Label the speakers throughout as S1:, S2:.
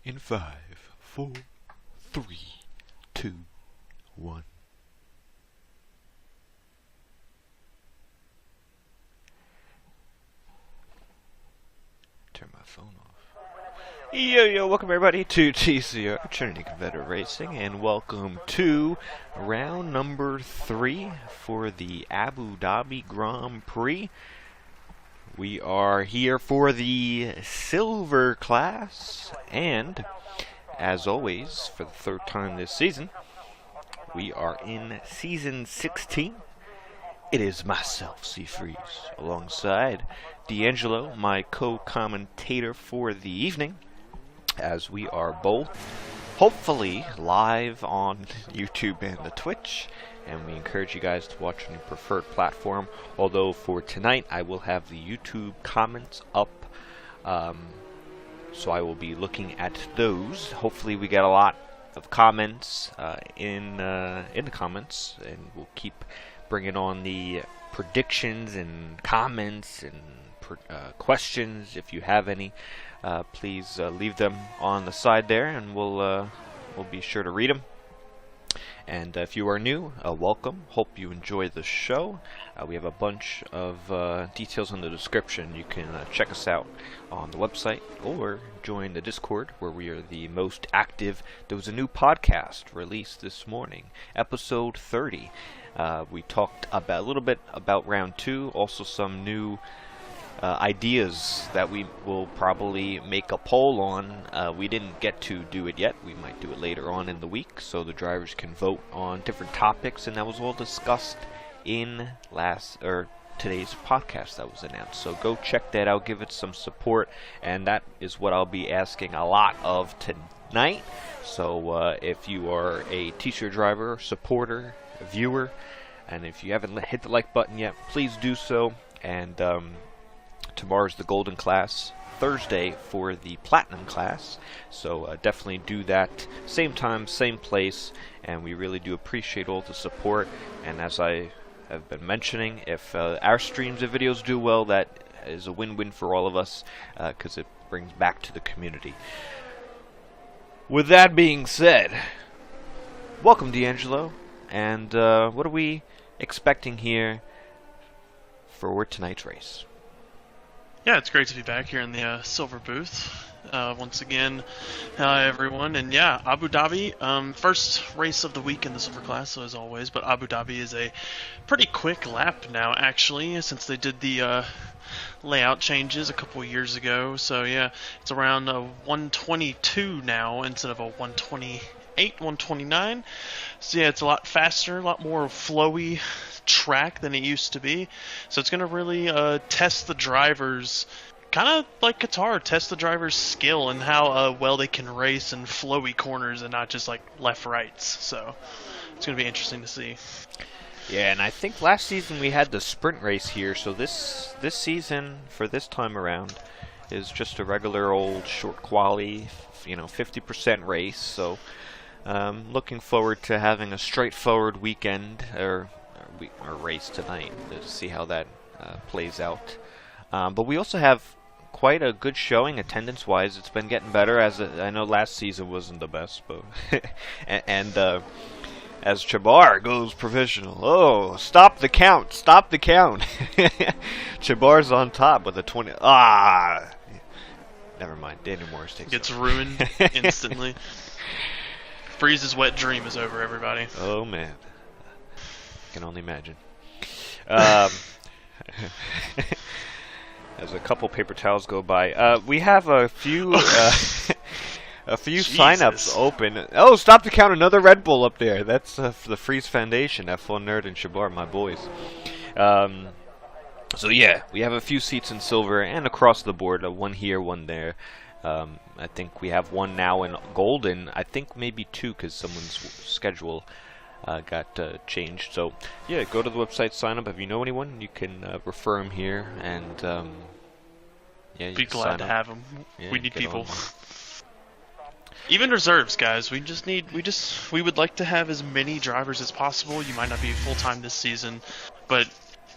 S1: In 5, 4, 3, 2, 1. Turn my phone off. Yo, welcome everybody to TCR, Trinity Competitive Racing, and welcome to round number 3 for the Abu Dhabi Grand Prix. We are here for the silver class, and as always, for the third time this season, we are in season 16. It is myself, C-Freeze, alongside D'Angelo, my co-commentator for the evening, as we are both hopefully live on YouTube and the Twitch, and we encourage you guys to watch on your preferred platform, although for tonight I will have the YouTube comments up, so I will be looking at those. Hopefully we get a lot of comments in the comments, and we'll keep bringing on the predictions and comments and questions. If you have any, please leave them on the side there, and we'll be sure to read them. And if you are new, welcome. Hope you enjoy the show. We have a bunch of details in the description. You can check us out on the website or join the Discord, where we are the most active. There was a new podcast released this morning, episode 30. We talked a little bit about round 2, also some new ideas that we will probably make a poll on. We didn't get to do it yet. We might do it later on in the week, so the drivers can vote on different topics, and that was all discussed in today's podcast that was announced. So go check that out, give it some support, and that is what I'll be asking a lot of tonight. So if you are a T-shirt driver, supporter, viewer, and if you haven't hit the like button yet, please do so. And tomorrow's the golden class, Thursday for the platinum class, so definitely do that. Same time, same place, and we really do appreciate all the support. And as I have been mentioning, if our streams and videos do well, that is a win-win for all of us, because it brings back to the community. With that being said, welcome, D'Angelo, and what are we expecting here for tonight's race?
S2: Yeah, it's great to be back here in the silver booth once again, everyone. And yeah, Abu Dhabi, first race of the week in the silver class, so as always. But Abu Dhabi is a pretty quick lap now, actually, since they did the layout changes a couple years ago. So yeah, it's around 122 now instead of a 128, 129. So yeah, it's a lot faster, a lot more flowy track than it used to be, so it's going to really test the drivers, kind of like Qatar, test the drivers' skill and how well they can race in flowy corners and not just like left-rights. So it's going to be interesting to see.
S1: Yeah, and I think last season we had the sprint race here, so this season, for this time around, is just a regular old short quali, 50% race. So looking forward to having a straightforward weekend, or race tonight, to see how that plays out. But we also have quite a good showing attendance-wise. It's been getting better, as I know last season wasn't the best, but and as Chabar goes professional, oh, stop the count, Chabar's on top with a 20. Never mind, Daniel Morris takes
S2: gets
S1: over.
S2: Ruined instantly. Freeze's wet dream is over, everybody.
S1: Oh man, can only imagine. As a couple paper towels go by, we have a few sign-ups open. Oh, stop the count! Another Red Bull up there. That's for the Freeze Foundation. F1 Nerd and Shabar, my boys. So yeah, we have a few seats in silver and across the board. One here, one there. I think we have one now in golden. I think maybe two, because someone's schedule got changed. So yeah, go to the website, sign up. If you know anyone, you can refer them here, and yeah,
S2: be glad to have them.
S1: Yeah,
S2: we need people. Even reserves, guys. We would like to have as many drivers as possible. You might not be full time this season, but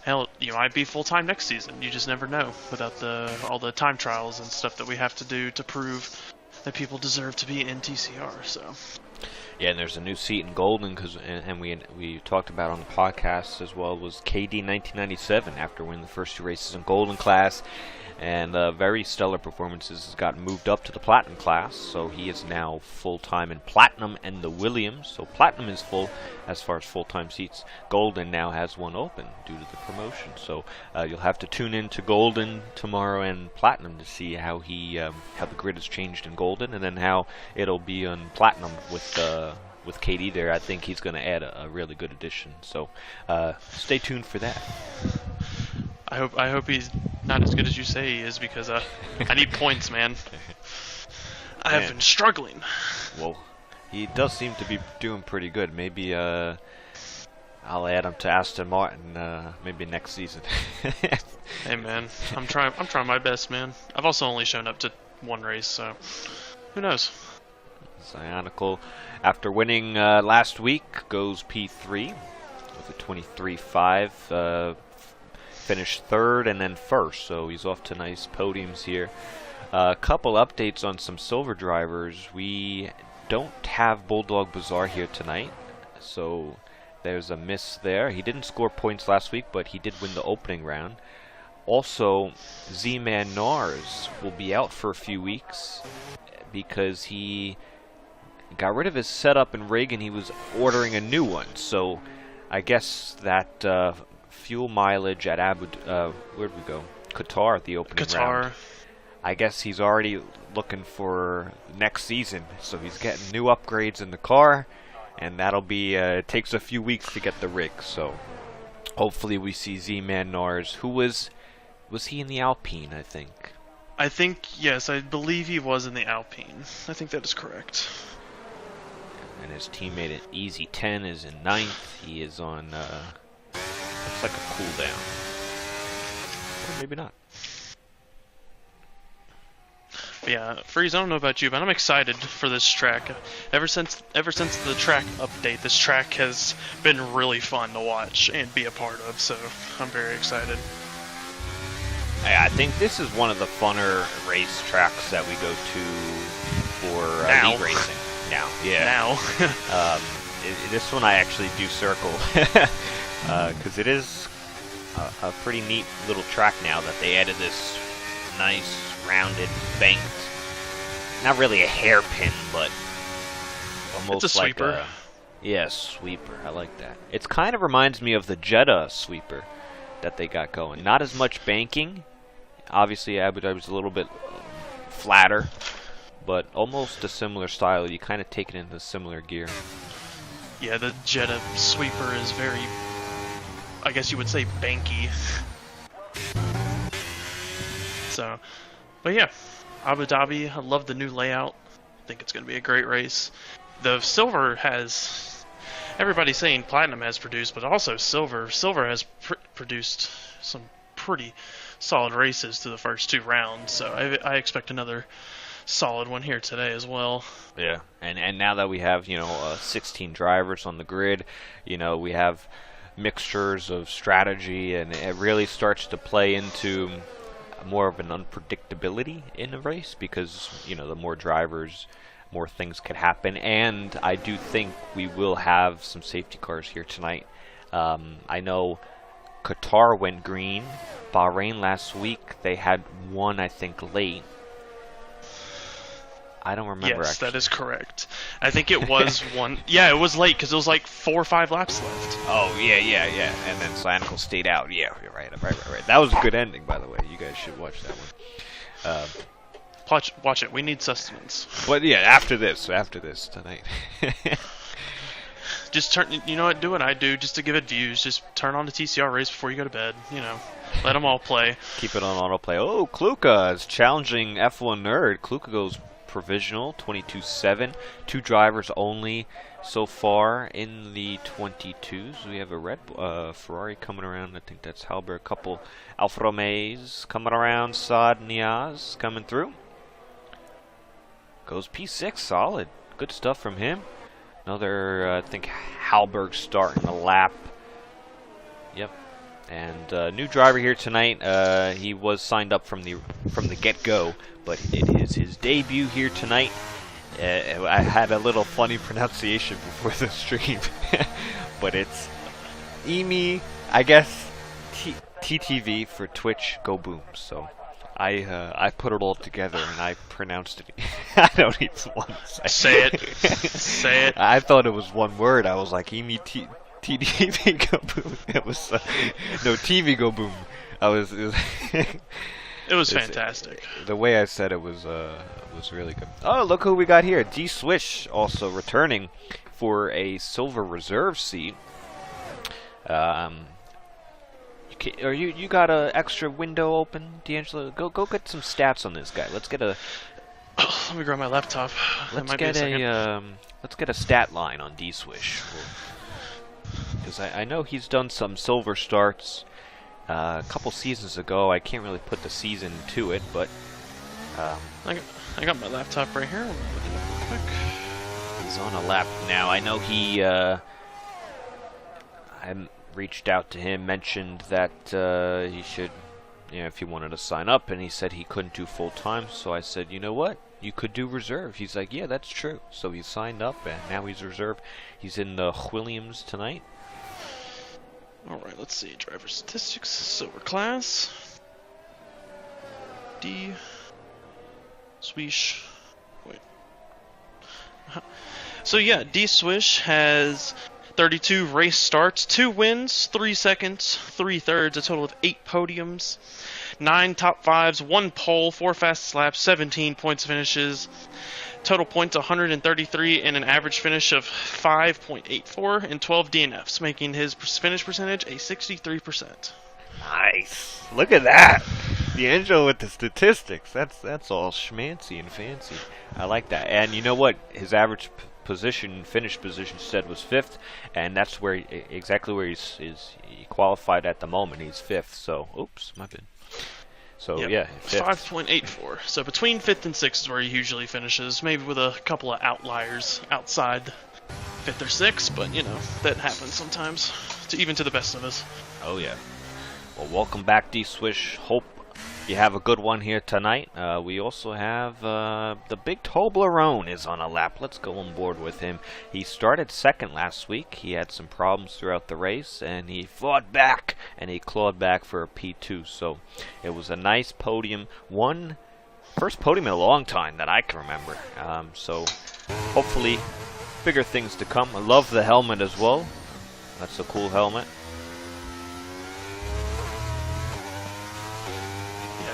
S2: hell, you might be full time next season. You just never know without all the time trials and stuff that we have to do to prove that people deserve to be in TCR. So.
S1: Yeah, and there's a new seat in Golden, and we talked about on the podcast as well, was KD 1997 after winning the first 2 races in Golden class, and very stellar performances. Has got moved up to the Platinum class, so he is now full-time in Platinum and the Williams. So Platinum is full as far as full-time seats. Golden now has one open due to the promotion, so you'll have to tune in to Golden tomorrow and Platinum to see how how the grid has changed in Golden, and then how it'll be on Platinum with KD there. I think he's going to add a really good addition, so stay tuned for that.
S2: I hope he's not as good as you say he is, because I need points, man. I have been struggling.
S1: Well, he does seem to be doing pretty good. Maybe I'll add him to Aston Martin maybe next season.
S2: Hey man, I'm trying my best, man. I've also only shown up to 1 race, so who knows?
S1: Zionical, after winning last week, goes P3 with a 23.5. Finished 3rd and then 1st, so he's off to nice podiums here. A couple updates on some silver drivers. We don't have Bulldog Bazaar here tonight, so there's a miss there. He didn't score points last week, but he did win the opening round. Also, Z-Man Nars will be out for a few weeks because he got rid of his setup and rig and he was ordering a new one. So I guess that fuel mileage at where'd we go? Qatar at the opening round. I guess he's already looking for next season, so he's getting new upgrades in the car, and that'll be it takes a few weeks to get the rig. So hopefully we see Z-Man Nars, who was he in the Alpine? I think
S2: yes, I believe he was in the Alpine. I think that is correct.
S1: And his teammate at Easy 10 is in 9th. He is on looks like a cooldown, or maybe not.
S2: Yeah, Freeze, I don't know about you, but I'm excited for this track. Ever since the track update, this track has been really fun to watch and be a part of, so I'm very excited.
S1: I think this is one of the funner race tracks that we go to for elite racing. Now. This one I actually do circle, because it is a pretty neat little track now that they added this nice rounded banked, not really a hairpin, but almost
S2: it's a
S1: like
S2: sweeper.
S1: Sweeper. I like that. It kind of reminds me of the Jeddah sweeper that they got going. Not as much banking. Obviously, Abu Dhabi was a little bit flatter, but almost a similar style. You kind of take it into similar gear.
S2: Yeah, the Jeddah sweeper is very, I guess you would say, banky. So, but yeah, Abu Dhabi, I love the new layout. I think it's going to be a great race. The silver has, everybody's saying platinum has produced, but also silver has produced some pretty solid races through the first 2 rounds. So I expect another solid one here today as well.
S1: Yeah, and now that we have 16 drivers on the grid, we have mixtures of strategy, and it really starts to play into more of an unpredictability in a race, because the more drivers, more things could happen. And I do think we will have some safety cars here tonight. I know Qatar went green. Bahrain last week, they had one, I think, late. I don't remember.
S2: Yes,
S1: actually.
S2: That is correct. I think it was one. Yeah, it was late because it was like 4 or 5 laps left.
S1: Oh yeah. And then Cynical stayed out. Yeah, you're right. That was a good ending, by the way. You guys should watch that one.
S2: Watch it. We need sustenance.
S1: But yeah, after this tonight.
S2: Just turn. You know what? Do what I do, just to give it views. Just turn on the TCR race before you go to bed. Let them all play.
S1: Keep it on autoplay. Oh, Kluka is challenging F1 Nerd. Kluka goes provisional, 22.7. 2 drivers only so far in the 22s. We have a red Ferrari coming around. I think that's Halber. A couple Alfa Romeos coming around. Saad Niaz coming through. Goes P6, solid. Good stuff from him. Another, I think, Halberg starting a lap. Yep. And new driver here tonight. He was signed up from the get-go, but it is his debut here tonight. I had a little funny pronunciation before the stream, but it's Emi, I guess, TTV for Twitch Go Boom. So I put it all together and I pronounced it. I don't even want to
S2: say it. Say it.
S1: I thought it was one word. I was like Emi TTV Go Boom. It was no TV Go Boom.
S2: It was fantastic.
S1: The way I said it was really good. Oh, look who we got here. D Swish also returning for a silver reserve seat. You got a extra window open, D'Angelo? Go get some stats on this guy. Let's get a.
S2: Let me grab my laptop.
S1: Let's get a stat line on D Swish, because I know he's done some silver starts a couple seasons ago. I can't really put the season to it, but
S2: I got my laptop right here. I'll look it up real quick.
S1: He's on a lap now. I know he. I reached out to him, mentioned that he should, if he wanted to sign up, and he said he couldn't do full time. So I said, you know what? You could do reserve. He's like, yeah, that's true. So he signed up, and now he's reserve. He's in the Williams tonight.
S2: Alright, let's see. Driver statistics, silver class. D. Swish. Wait. So yeah, D Swish has 32 race starts, 2 wins, 3 seconds, 3 thirds, a total of 8 podiums, 9 top 5s, 1 pole, 4 fast laps, 17 points finishes. Total points 133 and an average finish of 5.84 and 12 DNFs, making his finish percentage a 63%.
S1: Nice. Look at that. D'Angelo with the statistics. That's all schmancy and fancy. I like that. And you know what? His average finish position said was 5th, and that's where exactly where he qualified at the moment. He's 5th. So, oops, my bad. So
S2: yep.
S1: Yeah,
S2: 5.84. So between 5th and 6th is where he usually finishes, maybe with a couple of outliers outside 5th or 6th, but that happens sometimes, even to the best of us.
S1: Oh yeah. Well, welcome back, D Swish. Hope you have a good one here tonight. We also have the big Toblerone is on a lap. Let's go on board with him. He started 2nd last week. He had some problems throughout the race, and he fought back, and he clawed back for a P2. So it was a nice podium. First podium in a long time that I can remember. So hopefully bigger things to come. I love the helmet as well. That's a cool helmet.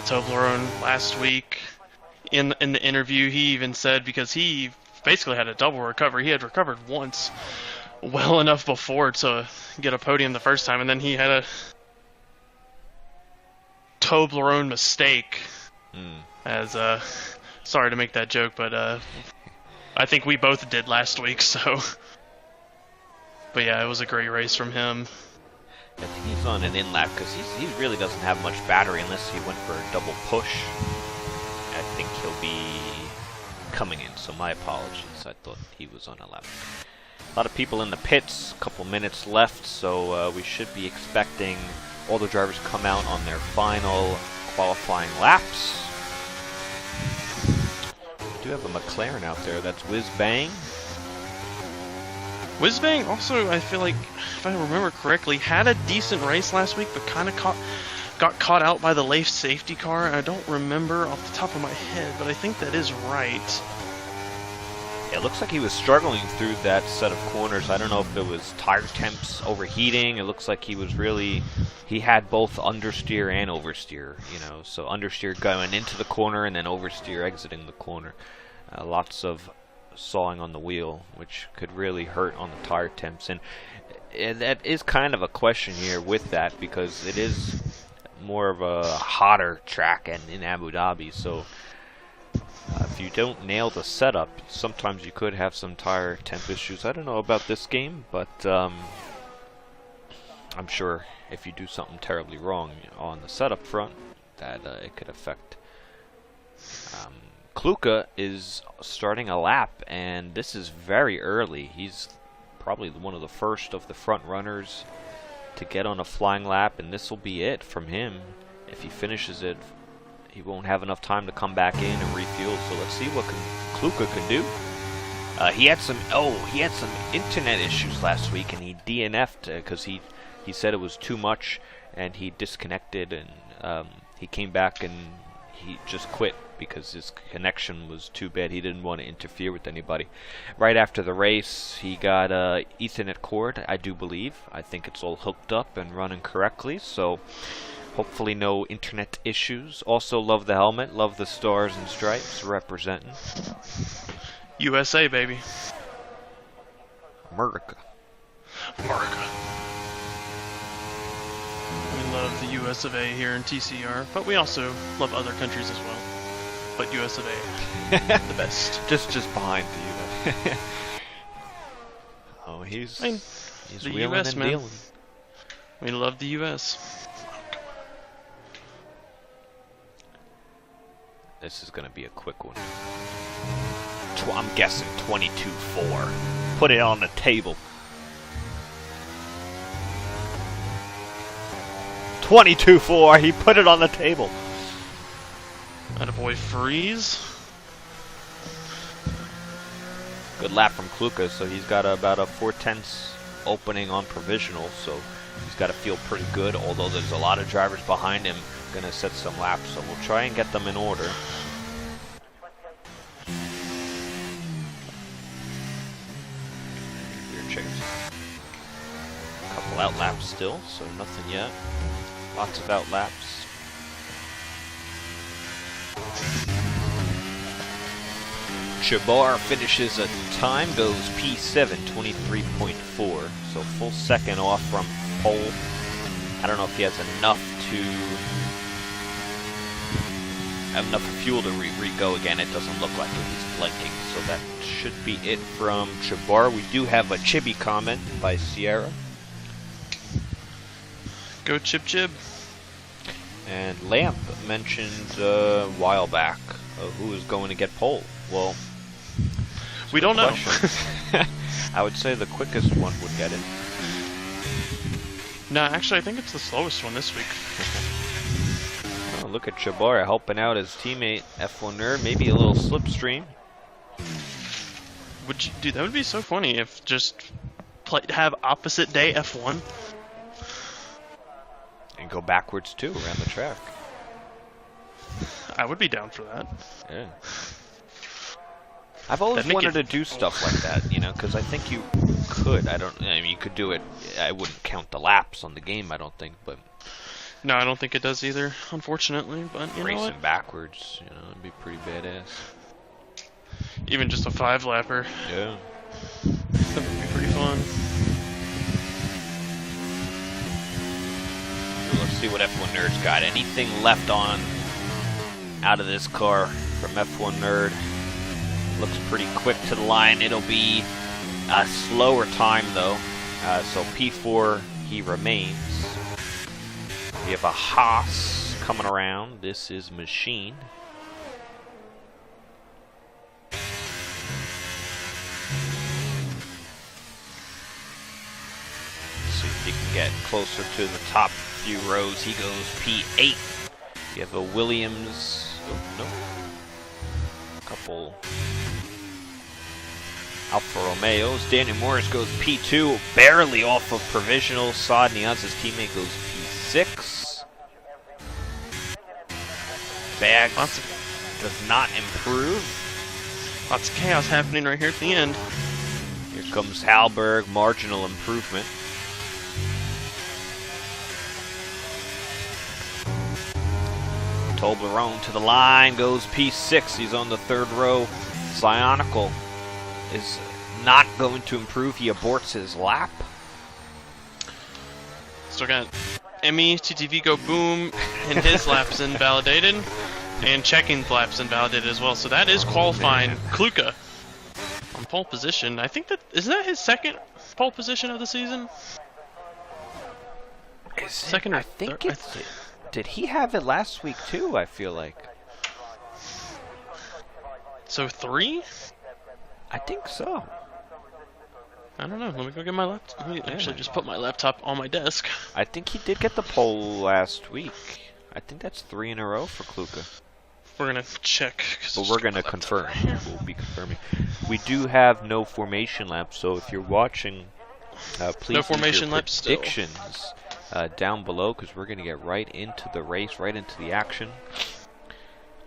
S2: Toblerone last week in the interview, he even said, because he basically had a double recovery. He had recovered once well enough before to get a podium the first time, and then he had a Toblerone mistake. As sorry to make that joke, but I think we both did last week. So, but yeah, it was a great race from him.
S1: I think he's on an in-lap because he really doesn't have much battery unless he went for a double push. I think he'll be coming in, so my apologies. I thought he was on a lap. A lot of people in the pits, a couple minutes left, so we should be expecting all the drivers to come out on their final qualifying laps. We do have a McLaren out there. That's Whiz Bang.
S2: Whizbang also, I feel like, if I remember correctly, had a decent race last week, but kind of got caught out by the Leaf safety car. I don't remember off the top of my head, but I think that is right.
S1: Yeah, it looks like he was struggling through that set of corners. I don't know if it was tire temps overheating. It looks like he had both understeer and oversteer, so understeer going into the corner and then oversteer exiting the corner. Lots of sawing on the wheel, which could really hurt on the tire temps, and that is kind of a question here with that, because it is more of a hotter track and in Abu Dhabi, so if you don't nail the setup, sometimes you could have some tire temp issues. I don't know about this game, but I'm sure if you do something terribly wrong on the setup front, that it could affect. Kluka is starting a lap, and this is very early. He's probably one of the first of the front runners to get on a flying lap, and this will be it from him. If he finishes it, he won't have enough time to come back in and refuel. So let's see what Kluka can do. He had some internet issues last week, and he DNF'd because he said it was too much, and he disconnected, and he came back and he just quit because his connection was too bad. He didn't want to interfere with anybody. Right after the race, he got Ethernet cord, I do believe. I think it's all hooked up and running correctly, so hopefully no internet issues. Also love the helmet, love the stars and stripes representing.
S2: USA, baby.
S1: America.
S2: America. We love the US of A here in TCR, but we also love other countries as well. But US of A, the best.
S1: Just behind the US. Oh, he's
S2: the
S1: wheeling
S2: US,
S1: and
S2: man.
S1: dealing.
S2: We love the US.
S1: This is going to be a quick one. I'm guessing 22-4. Put it on the table. 22-4. He put it on the table.
S2: Attaboy freeze.
S1: Good lap from Kluka, so he's got about a 4/10 opening on provisional, so he's got to feel pretty good, although there's a lot of drivers behind him going to set some laps, so we'll try and get them in order. A couple out laps still, so nothing yet. Lots of out laps. Chabar finishes a time, goes P7, 23.4, so full second off from pole. I don't know if he has enough fuel to re-go again. It doesn't look like it. He's blinking, so that should be it from Chabar. We do have a chibi comment by Sierra.
S2: Go Chib Chib.
S1: And Lamp mentioned a while back who is going to get pole. Well,
S2: we don't know.
S1: I would say the quickest one would get it.
S2: No, actually, I think it's the slowest one this week.
S1: Oh, look at Chabar helping out his teammate F1 Nerd. Maybe a little slipstream.
S2: Dude, that would be so funny if just have opposite day F1.
S1: And go backwards too around the track.
S2: I would be down for that.
S1: Yeah. I've always wanted to do stuff like that, you know, because I think you could. I mean, you could do it. I wouldn't count the laps on the game, I don't think, but.
S2: No, I don't think it does either, unfortunately. But you know what?
S1: Racing backwards, you know, it'd be pretty badass.
S2: Even just a 5-lapper.
S1: Yeah.
S2: That would be pretty fun.
S1: Let's see what F1 Nerd's got. Anything left on out of this car from F1 Nerd? Looks pretty quick to the line. It'll be a slower time though. So P4 he remains. We have a Haas coming around. This is Machine. See if he can get closer to the top few rows. He goes P8. You have a Williams. Oh, no. Couple Alfa Romeos. Daniel Morris goes P2, barely off of provisional. Saad Niaz's teammate goes P6. Bags does not improve.
S2: Lots of chaos happening right here at the end.
S1: Here comes Halberg, marginal improvement. Toblerone to the line, goes P6. He's on the third row. Zionical is not going to improve. He aborts his lap.
S2: Still got Emmy, TTV go boom, and his lap's invalidated. And checking laps invalidated as well. So that is qualifying Kluka on pole position. I think isn't that his second pole position of the season? Second or third?
S1: Did he have it last week too, I feel like?
S2: So 3?
S1: I think so.
S2: I don't know. Let me go get my laptop. Let me actually just put my laptop on my desk.
S1: I think he did get the pole last week. I think that's 3 in a row for Kluka.
S2: We're gonna check.
S1: But we're gonna confirm. We'll be confirming. We do have no formation laps, so if you're watching, please
S2: no formation
S1: leave your
S2: laps
S1: predictions down below, because we're gonna get right into the race, right into the action.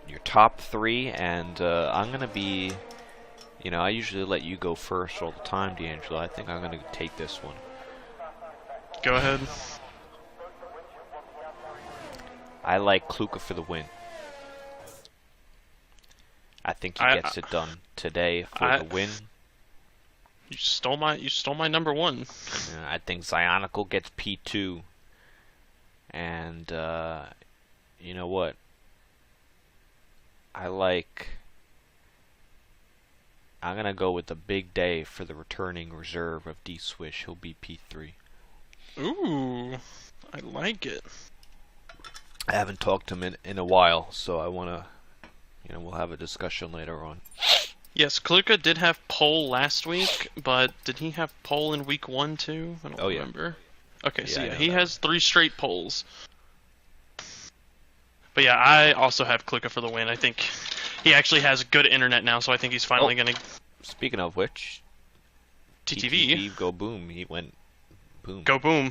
S1: Your top 3, and I'm gonna be, you know, I usually let you go first all the time, D'Angelo. I think I'm gonna take this one.
S2: Go ahead.
S1: I like Kluka for the win. I think he gets it done today for the win.
S2: You stole my number 1.
S1: I think Zionical gets P2. And you know what? I'm gonna go with the big day for the returning reserve of D Swish. He'll be P3.
S2: Ooh, I like it.
S1: I haven't talked to him in a while, so I wanna, you know, we'll have a discussion later on.
S2: Yes, Kluka did have pole last week, but did he have pole in week 1 too? I don't remember. Okay, so yeah, he has 3 straight poles. But yeah, I also have Kluka for the win. I think he actually has good internet now, so I think he's finally gonna.
S1: Speaking of which,
S2: TTV
S1: go boom. He went boom.
S2: Go boom.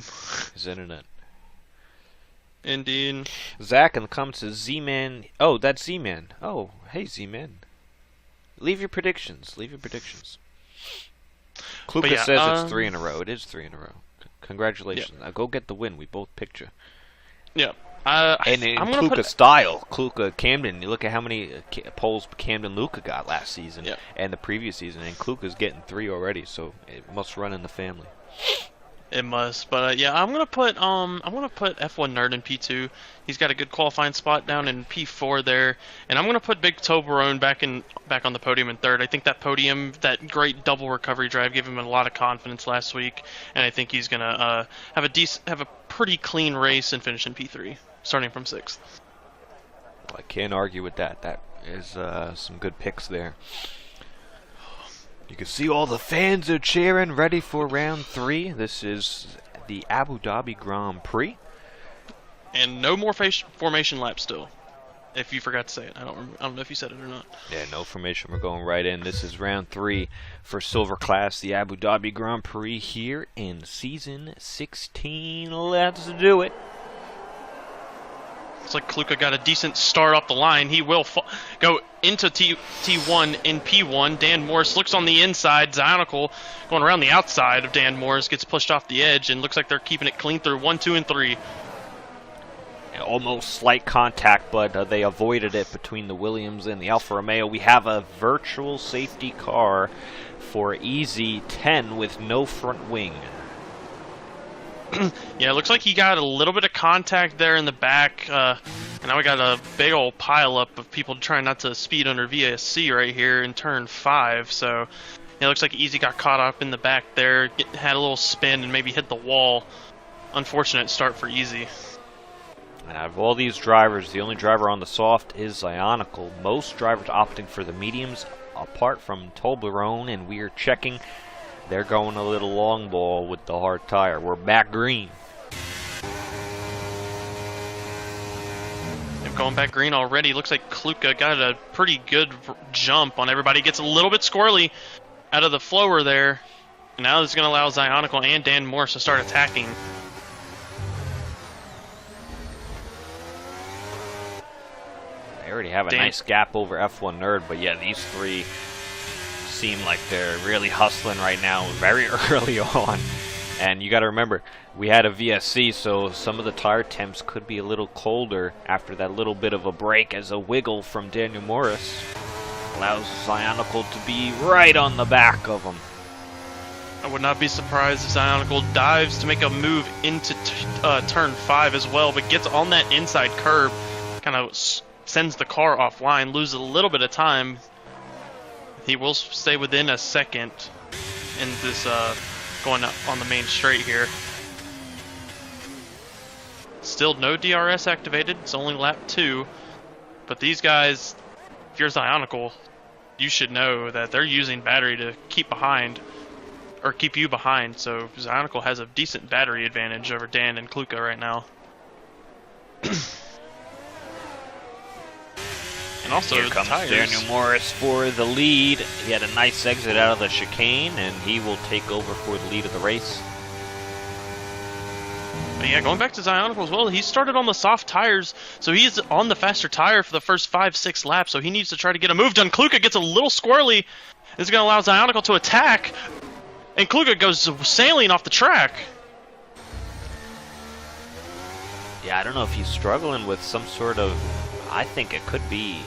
S1: His internet.
S2: Indeed.
S1: Zach in the comments says Z-Man. Oh, that's Z-Man. Oh, hey Z-Man. Leave your predictions. Leave your predictions. Kluka says it's 3 in a row. It is 3 in a row. Congratulations. Now go get the win. We both picked you.
S2: Yeah.
S1: And in Kluka style, Kluka Camden. You look at how many poles Camden Luka got last season and the previous season, and Kluka's getting 3 already. So it must run in the family.
S2: It must, but yeah, I'm gonna put F1 Nerd in P2. He's got a good qualifying spot down in P4 there, and I'm gonna put Big Toblerone back on the podium in 3rd. I think that podium, that great double recovery drive, gave him a lot of confidence last week, and I think he's gonna have a pretty clean race and finish in P3, starting from 6th.
S1: Well, I can't argue with that. That is some good picks there. You can see all the fans are cheering, ready for round 3. This is the Abu Dhabi Grand Prix.
S2: And no more formation laps still. If you forgot to say it. I don't know if you said it or not.
S1: Yeah, no formation. We're going right in. This is round 3 for Silver Class, the Abu Dhabi Grand Prix here in Season 16. Let's do it.
S2: Looks like Kluka got a decent start off the line. He will go into T1 in P1. Dan Morris looks on the inside. Zionical going around the outside of Dan Morris, gets pushed off the edge, and looks like they're keeping it clean through 1, 2, and 3.
S1: Almost slight contact, but they avoided it between the Williams and the Alfa Romeo. We have a virtual safety car for Easy 10 with no front wing.
S2: Yeah, it looks like he got a little bit of contact there in the back, and now we got a big old pileup of people trying not to speed under VSC right here in turn 5. So it looks like Easy got caught up in the back there, had a little spin, and maybe hit the wall. Unfortunate start for Easy.
S1: And out of all these drivers, the only driver on the soft is Zionical. Most drivers opting for the mediums, apart from Toblerone, and we are checking. They're going a little long ball with the hard tire. We're back green.
S2: They're going back green already. Looks like Kluka got a pretty good jump on everybody. Gets a little bit squirrely out of the flower there. And now this is going to allow Zionical and Dan Morris to start attacking.
S1: They already have a nice gap over F1 Nerd, but yeah, these 3 seem like they're really hustling right now very early on. And you got to remember, we had a VSC, so some of the tire temps could be a little colder after that little bit of a break, as a wiggle from Daniel Morris allows Zionical to be right on the back of him.
S2: I would not be surprised if Zionical dives to make a move into turn 5 as well, but gets on that inside curb, kind of sends the car offline, loses a little bit of time. He will stay within a second in this going up on the main straight here. Still no DRS activated. It's only lap 2. But these guys, if you're Zionical, you should know that they're using battery to keep behind. or keep you behind. So Zionicle has a decent battery advantage over Dan and Kluka right now. And also,
S1: here comes
S2: tires.
S1: Daniel Morris for the lead. He had a nice exit out of the chicane, and he will take over for the lead of the race.
S2: But yeah, going back to Zionicle as well, he started on the soft tires, so he's on the faster tire for the first 5-6 laps, so he needs to try to get a move done. Kluka gets a little squirrely. This is going to allow Zionicle to attack, and Kluka goes sailing off the track.
S1: Yeah, I don't know if he's struggling with some sort of, I think it could be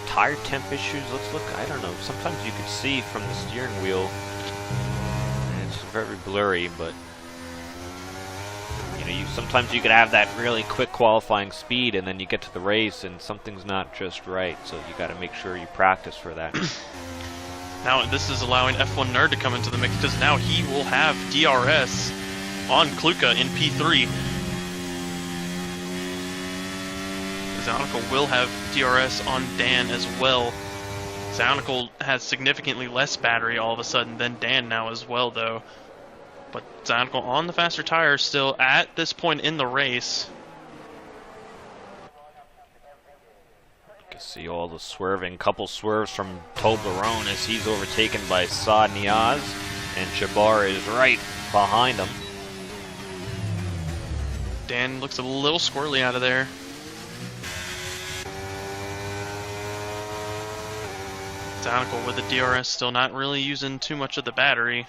S1: tire temp issues. Let's look. I don't know. Sometimes you can see from the steering wheel, and it's very blurry, but you know, sometimes you could have that really quick qualifying speed, and then you get to the race and something's not just right. So you got to make sure you practice for that.
S2: Now this is allowing F1 Nerd to come into the mix, because now he will have DRS on Kluka in P3. Zionicle will have DRS on Dan as well. Zionicle has significantly less battery all of a sudden than Dan now as well, though. But Zionicle on the faster tire still at this point in the race.
S1: You can see all the swerving, couple swerves from Toblerone as he's overtaken by Saad Niaz, and Jabbar is right behind him.
S2: Dan looks a little squirrely out of there. Zionicle with the DRS still not really using too much of the battery.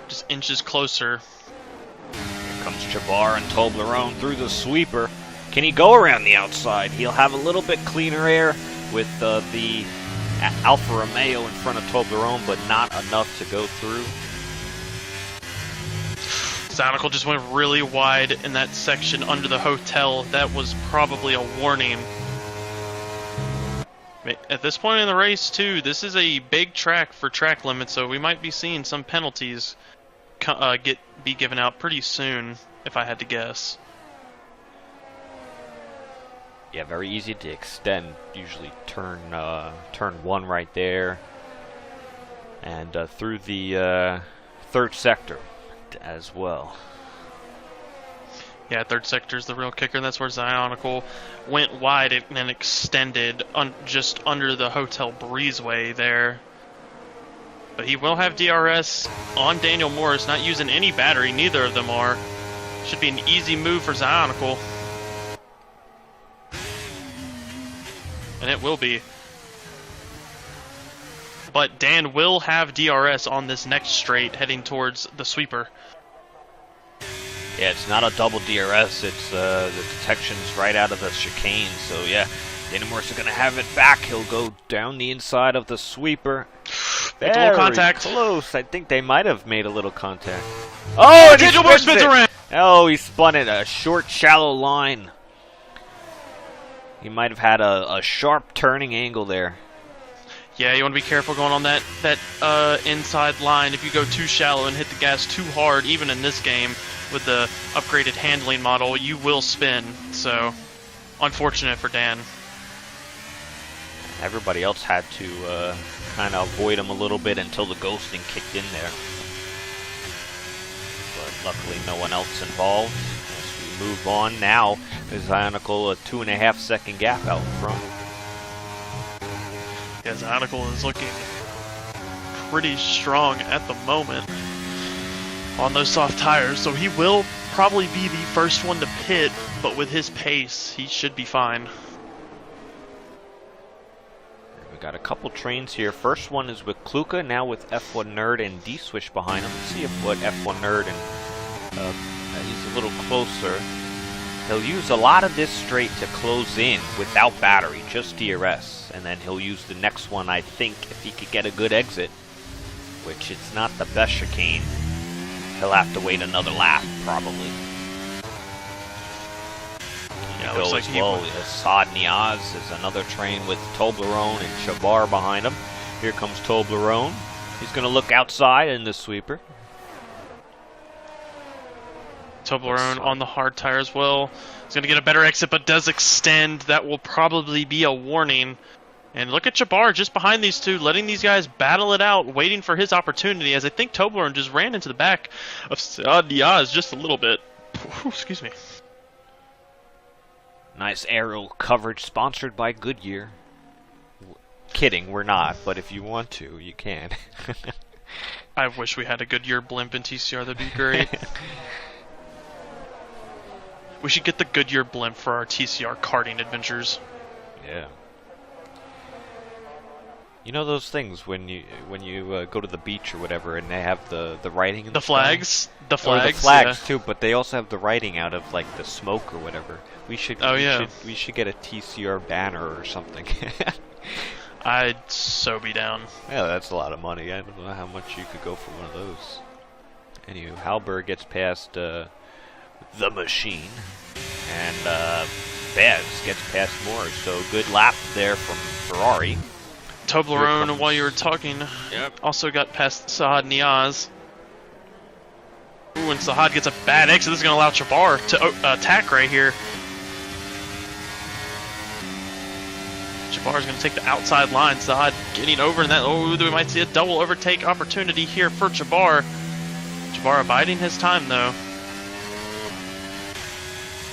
S2: Just inches closer.
S1: Here comes Jabbar and Toblerone through the sweeper. Can he go around the outside? He'll have a little bit cleaner air with the Alfa Romeo in front of Toblerone, but not enough to go through.
S2: Zionicle just went really wide in that section under the hotel. That was probably a warning. At this point in the race, too, this is a big track for track limits, so we might be seeing some penalties be given out pretty soon, if I had to guess.
S1: Yeah, very easy to extend. Usually turn one right there, and through the third sector as well.
S2: Yeah, third sector is the real kicker. That's where Zionicle went wide and then extended just under the Hotel Breezeway there. But he will have DRS on Daniel Morris, not using any battery. Neither of them are. Should be an easy move for Zionicle. And it will be. But Dan will have DRS on this next straight heading towards the sweeper.
S1: Yeah, it's not a double DRS, it's the detection's right out of the chicane, so yeah, Daniel Morris is going to have it back. He'll go down the inside of the sweeper.
S2: Very a little contact.
S1: Close. I think they might have made a little contact. Oh, and
S2: Daniel Morris spins around!
S1: Oh, he spun it, a short, shallow line. He might have had a sharp turning angle there.
S2: Yeah, you want to be careful going on that inside line. If you go too shallow and hit the gas too hard, even in this game, with the upgraded handling model, you will spin. So, unfortunate for Dan.
S1: Everybody else had to kind of avoid him a little bit until the ghosting kicked in there. But luckily no one else involved. As we move on now, is Zionicle a 2.5 second gap out in front.
S2: Yeah, Zionicle is looking pretty strong at the moment on those soft tires, so he will probably be the first one to pit, but with his pace, he should be fine.
S1: We got a couple trains here. First one is with Kluka, now with F1 Nerd and D-Swish behind him. Let's see if what F1 Nerd and he's a little closer. He'll use a lot of this straight to close in without battery, just DRS, and then he'll use the next one, I think, if he could get a good exit, which it's not the best chicane. He'll have to wait another lap, probably.
S2: Yeah,
S1: Go
S2: looks
S1: as
S2: like
S1: well. Saad Niaz is another train with Toblerone and Jabbar behind him. Here comes Toblerone. He's going to look outside in the sweeper.
S2: Toblerone on the hard tire as well. He's going to get a better exit, but does extend. That will probably be a warning. And look at Jabbar just behind these two, letting these guys battle it out, waiting for his opportunity, as I think Toblerone just ran into the back of Saad Diaz just a little bit. Excuse me.
S1: Nice aerial coverage sponsored by Goodyear. Kidding, we're not, but if you want to, you can.
S2: I wish we had a Goodyear blimp in TCR, that'd be great. We should get the Goodyear blimp for our TCR karting adventures.
S1: Yeah. You know those things when you go to the beach or whatever, and they have the writing in
S2: the flags,
S1: the flags
S2: yeah.
S1: too, but they also have the writing out of like the smoke or whatever. We should we should get a TCR banner or something.
S2: I'd so be down.
S1: Yeah, that's a lot of money. I don't know how much you could go for one of those. Anywho, Halberg gets past the machine, and Bez gets past Moore. So good lap there from Ferrari.
S2: Toblerone, while you were talking, also got past Saad Niaz. Ooh, and Saad gets a bad exit. This is going to allow Jabbar to attack right here. Jabbar is going to take the outside line. Saad getting over in that. Oh, we might see a double overtake opportunity here for Jabbar. Jabbar abiding his time, though.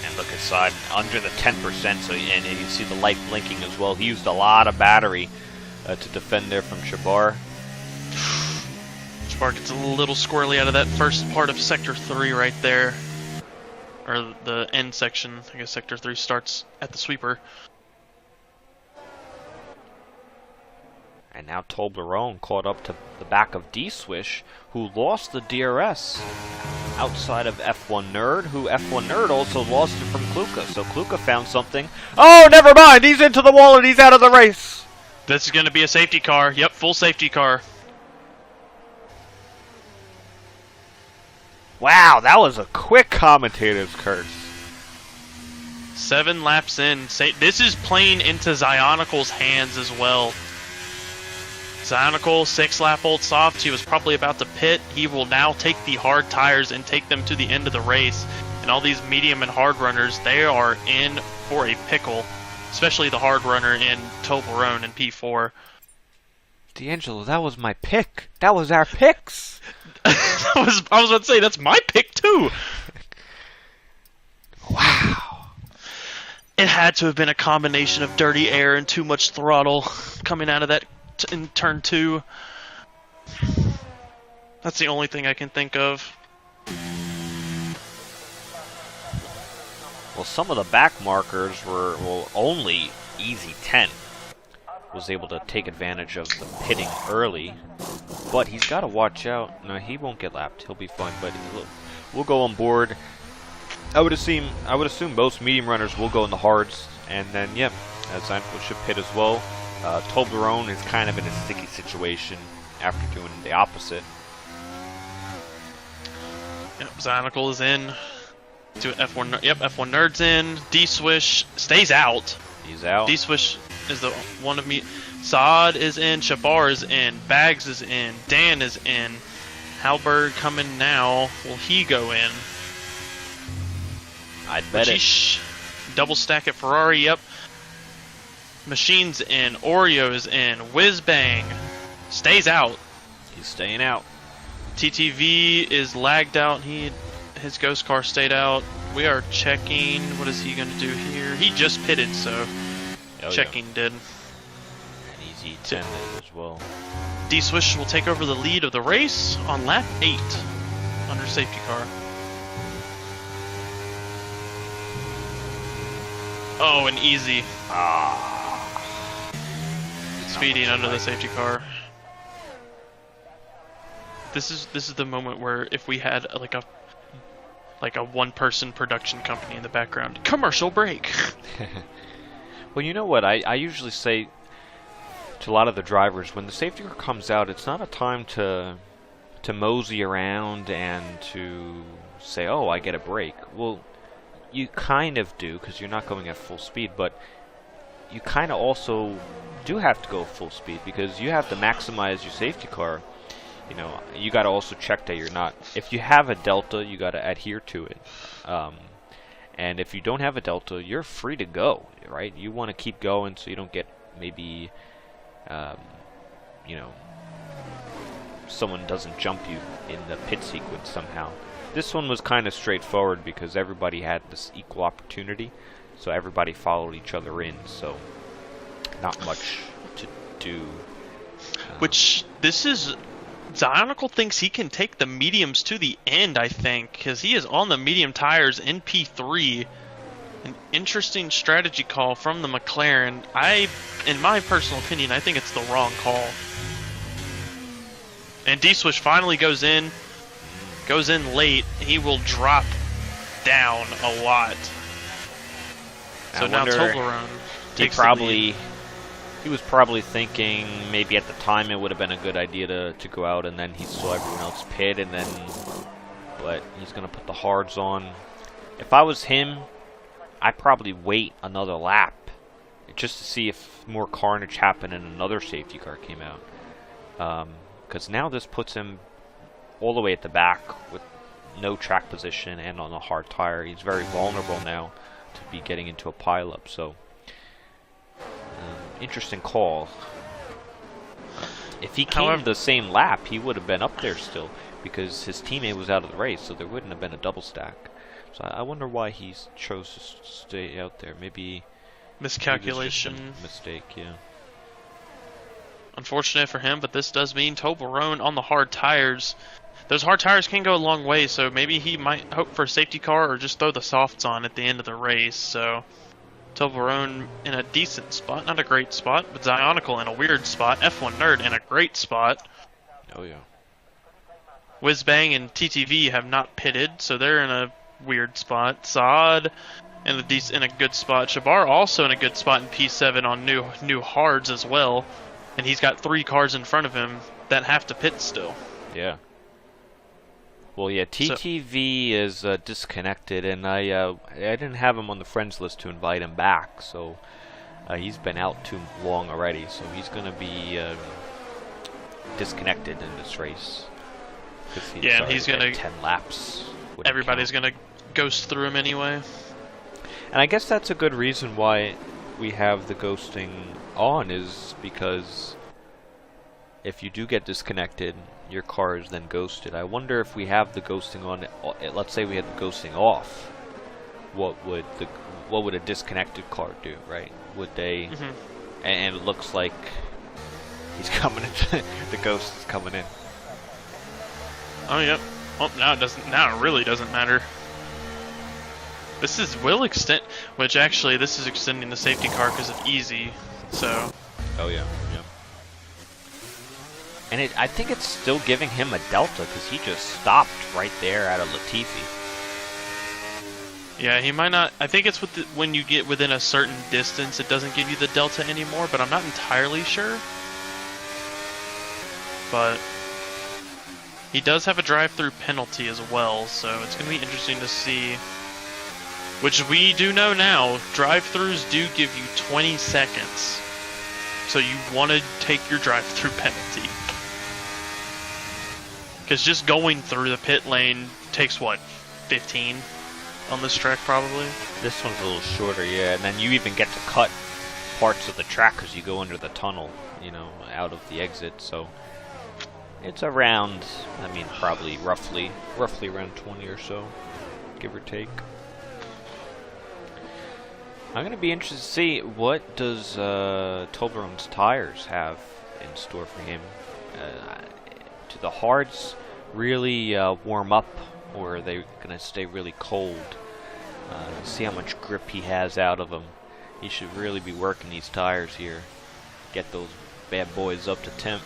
S1: And look at Saad under the 10%, so and you see the light blinking as well. He used a lot of battery to defend there from Jabbar.
S2: Jabbar gets a little squirrely out of that first part of Sector 3 right there. Or the end section. I guess Sector 3 starts at the sweeper.
S1: And now Toblerone caught up to the back of D-Swish, who lost the DRS outside of F1 Nerd, who F1 Nerd also lost it from Kluka. So Kluka found something. Oh, never mind! He's into the wall and he's out of the race!
S2: This is going to be a safety car. Yep, full safety car.
S1: Wow, that was a quick commentator's curse.
S2: 7 laps in. This is playing into Zionical's hands as well. Zionical, 6-lap old soft. He was probably about to pit. He will now take the hard tires and take them to the end of the race. And all these medium and hard runners, they are in for a pickle. Especially the hard runner in Toblerone in P4.
S1: D'Angelo, that was my pick. That was our picks.
S2: I was about to say, that's my pick too.
S1: Wow.
S2: It had to have been a combination of dirty air and too much throttle coming out of that in turn 2. That's the only thing I can think of.
S1: Well, some of the back markers were only Easy 10 was able to take advantage of the pitting early, but he's got to watch out. No, he won't get lapped. He'll be fine. But we'll go on board. I would assume most medium runners will go in the hards, and then Zionical should pit as well. Toblerone is kind of in a sticky situation after doing the opposite.
S2: Yep, Zionical is in. To F1, F1 Nerd's in. D-Swish stays out.
S1: He's out.
S2: D-Swish is the one of me. Saad is in. Jabbar is in. Bags is in. Dan is in. Halberg coming now. Will he go in?
S1: I'd bet it.
S2: Double stack at Ferrari, yep. Machine's in. Oreo is in. Whizbang stays out.
S1: He's staying out.
S2: TTV is lagged out. His ghost car stayed out. We are checking. What is he going to do here? He just pitted, so checking did.
S1: And Easy 10 as well.
S2: D-Swish will take over the lead of the race on lap 8 under safety car. Oh, and Easy. Speeding under the safety car. This is the moment where if we had like a one-person production company in the background. Commercial break.
S1: Well, you know what? I usually say to a lot of the drivers, when the safety car comes out, it's not a time to mosey around and to say, oh, I get a break. Well, you kind of do because you're not going at full speed, but you kind of also do have to go full speed because you have to maximize your safety car. You know, you got to also check that you're not. If you have a delta, you got to adhere to it. And if you don't have a delta, you're free to go, right? You want to keep going so you don't get maybe you know, someone doesn't jump you in the pit sequence somehow. This one was kind of straightforward because everybody had this equal opportunity, so everybody followed each other in, so not much to do.
S2: Which, this is... Zionical thinks he can take the mediums to the end, I think, because he is on the medium tires in P3. An interesting strategy call from the McLaren. In my personal opinion, I think it's the wrong call. And D-Swish finally goes in late. He will drop down a lot. So now Toblerone takes the lead.
S1: He was probably thinking maybe at the time it would have been a good idea to go out, and then he saw everyone else pit, and then, but he's going to put the hards on. If I was him, I'd probably wait another lap just to see if more carnage happened and another safety car came out. Because now this puts him all the way at the back with no track position and on a hard tire. He's very vulnerable now to be getting into a pileup, so... interesting call. If he came the same lap, he would have been up there still, because his teammate was out of the race, so there wouldn't have been a double stack. So I wonder why he chose to stay out there. Maybe
S2: miscalculation.
S1: Mistake, yeah.
S2: Unfortunate for him, but this does mean Toblerone on the hard tires. Those hard tires can go a long way, so maybe he might hope for a safety car or just throw the softs on at the end of the race. So Toblerone in a decent spot, not a great spot, but Zionical in a weird spot. F1 Nerd in a great spot.
S1: Oh yeah.
S2: Whizbang and TTV have not pitted, so they're in a weird spot. Saad in a good spot. Shabar also in a good spot in P7 on new hards as well, and he's got 3 cars in front of him that have to pit still.
S1: Yeah. Well, yeah, TTV is disconnected, and I didn't have him on the friends list to invite him back, so he's been out too long already, so he's going to be disconnected in this race.
S2: Yeah, and he's going to
S1: 10 laps.
S2: Everybody's going to ghost through him anyway.
S1: And I guess that's a good reason why we have the ghosting on, is because if you do get disconnected, your car is then ghosted. I wonder if we have the ghosting on, let's say we had the ghosting off, what would a disconnected car do, right? Would they, and it looks like he's coming in, the ghost is coming in.
S2: Oh, yep. Well, now it really doesn't matter. This will extend, which actually this is extending the safety car because of easy, so.
S1: Oh yeah, yeah. And I think it's still giving him a delta because he just stopped right there at a Latifi.
S2: Yeah, he might not. I think it's when you get within a certain distance, it doesn't give you the delta anymore, but I'm not entirely sure. But he does have a drive-through penalty as well, so it's going to be interesting to see. Which we do know now, drive-throughs do give you 20 seconds. So you want to take your drive-through penalty. Because just going through the pit lane takes, what, 15 on this track probably?
S1: This one's a little shorter, yeah, and then you even get to cut parts of the track because you go under the tunnel, you know, out of the exit, so it's around, I mean, probably roughly around 20 or so, give or take. I'm going to be interested to see what does Toblerone's tires have in store for him. Do the hards really warm up, or are they going to stay really cold? See how much grip he has out of them. He should really be working these tires here. Get those bad boys up to temp.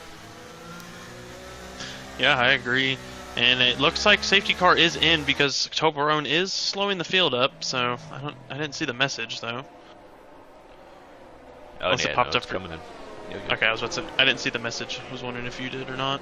S2: Yeah, I agree. And it looks like safety car is in because Toblerone is slowing the field up, so I didn't see the message though.
S1: Oh,
S2: unless
S1: yeah,
S2: it popped
S1: no,
S2: up.
S1: it's coming in.
S2: Okay, I was about to say, I didn't see the message. I was wondering if you did or not.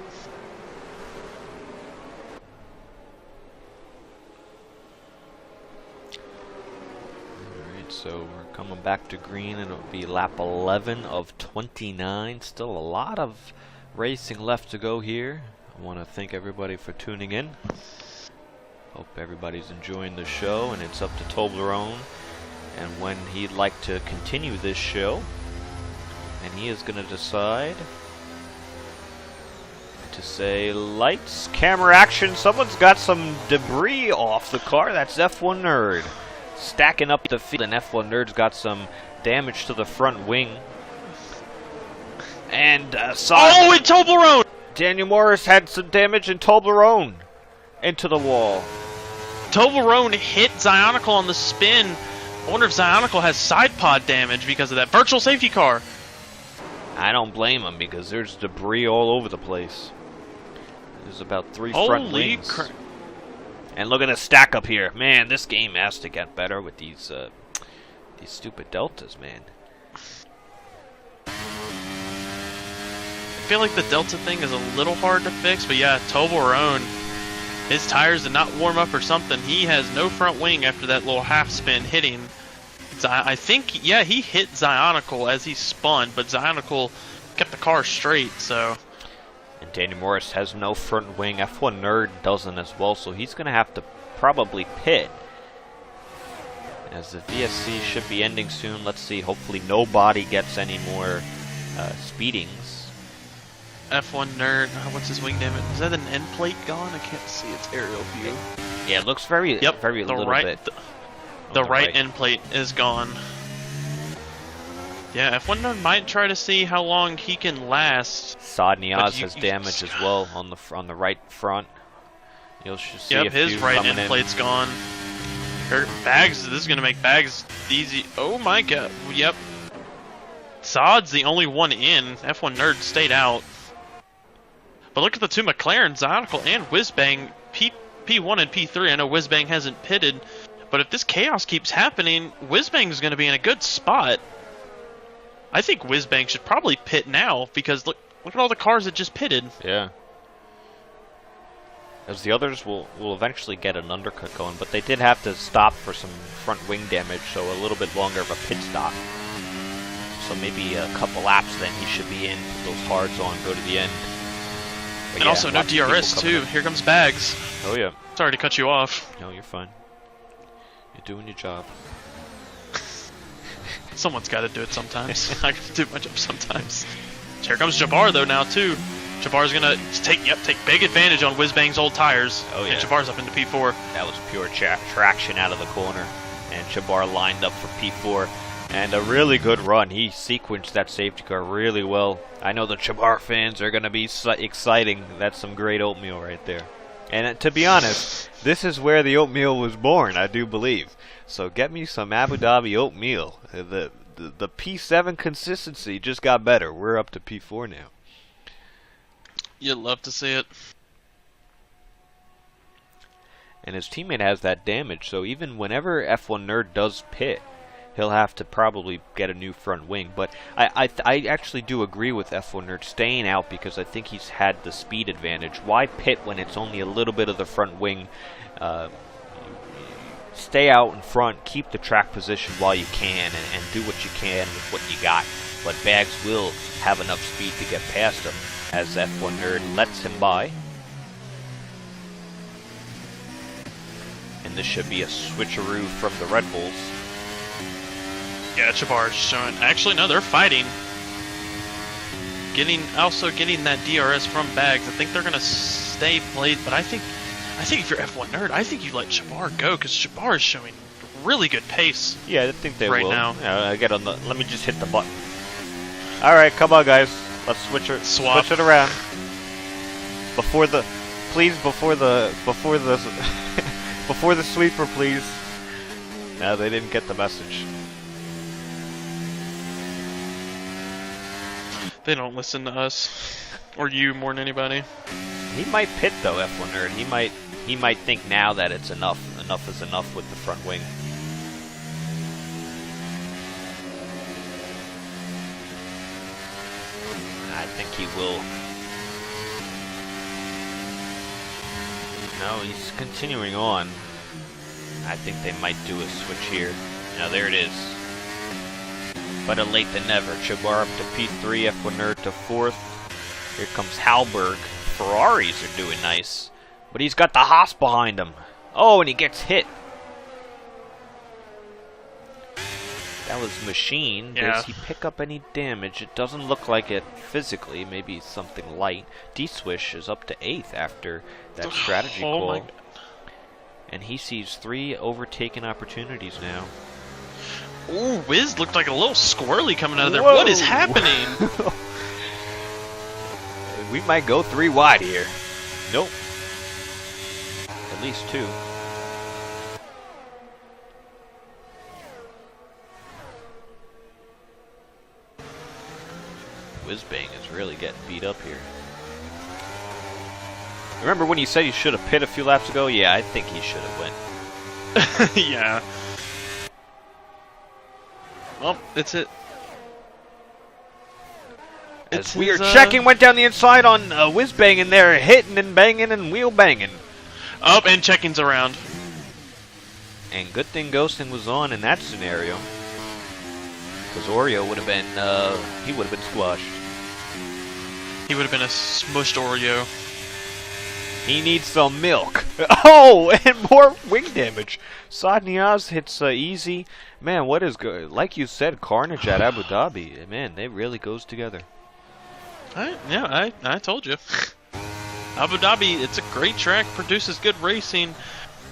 S1: Alright, so we're coming back to green, and it'll be lap 11 of 29. Still a lot of racing left to go here. I want to thank everybody for tuning in. Hope everybody's enjoying the show, and it's up to Toblerone and when he'd like to continue this show. And he is going to decide to say lights, camera, action. Someone's got some debris off the car. That's F1 Nerd stacking up the field, and F1 Nerd's got some damage to the front wing. And in
S2: Toblerone!
S1: Daniel Morris had some damage in Toblerone into the wall.
S2: Toblerone hit Zionicle on the spin. I wonder if Zionicle has side pod damage because of that virtual safety car.
S1: I don't blame him because there's debris all over the place. There's about 3 front wings. And look at the stack up here. Man, this game has to get better with these stupid deltas, man.
S2: I feel like the delta thing is a little hard to fix, but yeah, Toblerone, his tires did not warm up or something. He has no front wing after that little half spin hitting. I think, yeah, he hit Zionicle as he spun, but Zionicle kept the car straight, so.
S1: And Daniel Morris has no front wing. F1 Nerd doesn't as well, so he's going to have to probably pit. As the VSC should be ending soon. Let's see, hopefully nobody gets any more speedings.
S2: F1 Nerd, what's his wing damage? Is that an end plate gone? I can't see its aerial view.
S1: Yeah, it looks very little bit.
S2: The right end plate is gone. Yeah, F1 Nerd might try to see how long he can last.
S1: Saad Niaz has damage as well on the right front. You'll see
S2: his right end plate's gone. Bags, this is gonna make Bags easy. Oh my god, yep. Saad's the only one in. F1 Nerd stayed out. But look at the 2 McLarens, Zionicle and Whizbang, P1 and P3. I know Whizbang hasn't pitted, but if this chaos keeps happening, Whizbang's going to be in a good spot. I think Whizbang should probably pit now, because look at all the cars that just pitted.
S1: Yeah. As the others will eventually get an undercut going, but they did have to stop for some front wing damage, so a little bit longer of a pit stop. So maybe a couple laps, then he should be in, put those hards on, go to the end. But
S2: and
S1: yeah,
S2: also no DRS too. Here comes Bags.
S1: Oh yeah.
S2: Sorry to cut you off.
S1: No, you're fine. You're doing your job.
S2: Someone's got to do it sometimes. I got to do my job sometimes. Here comes Jabbar though now too. Jabbar's gonna take big advantage on Whizbang's old tires.
S1: Oh yeah.
S2: And Jabbar's up into P4.
S1: That was pure traction out of the corner, and Jabbar lined up for P4. And a really good run. He sequenced that safety car really well. I know the Jabbar fans are going to be exciting. That's some great oatmeal right there. And to be honest, this is where the oatmeal was born, I do believe. So get me some Abu Dhabi oatmeal. The P7 consistency just got better. We're up to P4 now.
S2: You'd love to see it.
S1: And his teammate has that damage, so even whenever F1 Nerd does pit, he'll have to probably get a new front wing. But I actually do agree with F1 Nerd staying out because I think he's had the speed advantage. Why pit when it's only a little bit of the front wing? Stay out in front, keep the track position while you can, and do what you can with what you got. But Bags will have enough speed to get past him as F1 Nerd lets him by. And this should be a switcheroo from the Red Bulls.
S2: Yeah, Jabbar's showing. Actually, no, they're fighting. Also getting that DRS from Bags. I think they're gonna stay played, but I think if you're F1 Nerd, I think you let Jabbar go because Jabbar is showing really good pace.
S1: Yeah, I think they
S2: will.
S1: Right now. Let me just hit the button. All right, come on, guys. Let's switch it around. Before the sweeper, please. No, they didn't get the message.
S2: They don't listen to us or you more than anybody.
S1: He might pit though, F1 Nerd. He might think now that it's enough. Enough is enough with the front wing. I think he will. No, he's continuing on. I think they might do a switch here. Now there it is. Better late than never. Jabbar up to P3, F1 Nerd to 4th. Here comes Halberg. Ferraris are doing nice. But he's got the Haas behind him. Oh, and he gets hit. That was Machine.
S2: Yeah.
S1: Does he pick up any damage? It doesn't look like it physically. Maybe something light. D-Swish is up to 8th after that strategy call.
S2: My God.
S1: And he sees 3 overtaken opportunities now.
S2: Ooh, Wiz looked like a little squirrely coming out of there.
S1: Whoa.
S2: What is happening?
S1: We might go 3 wide here. Nope. At least 2. Whizbang is really getting beat up here. Remember when you said you should have pit a few laps ago? Yeah, I think he should have went.
S2: Yeah. Well, it's it.
S1: As we are checking, went down the inside on Whizbang, and they're hitting and banging and wheel banging.
S2: Up and checking's around.
S1: And good thing ghosting was on in that scenario, because Oreo would have been he would have been squashed.
S2: He would have been a smushed Oreo.
S1: He needs some milk. Oh, and more wing damage. Saad Niaz hits easy. Man, what is good? Like you said, Carnage at Abu Dhabi. Man, they really goes together.
S2: I told you. Abu Dhabi, it's a great track, produces good racing,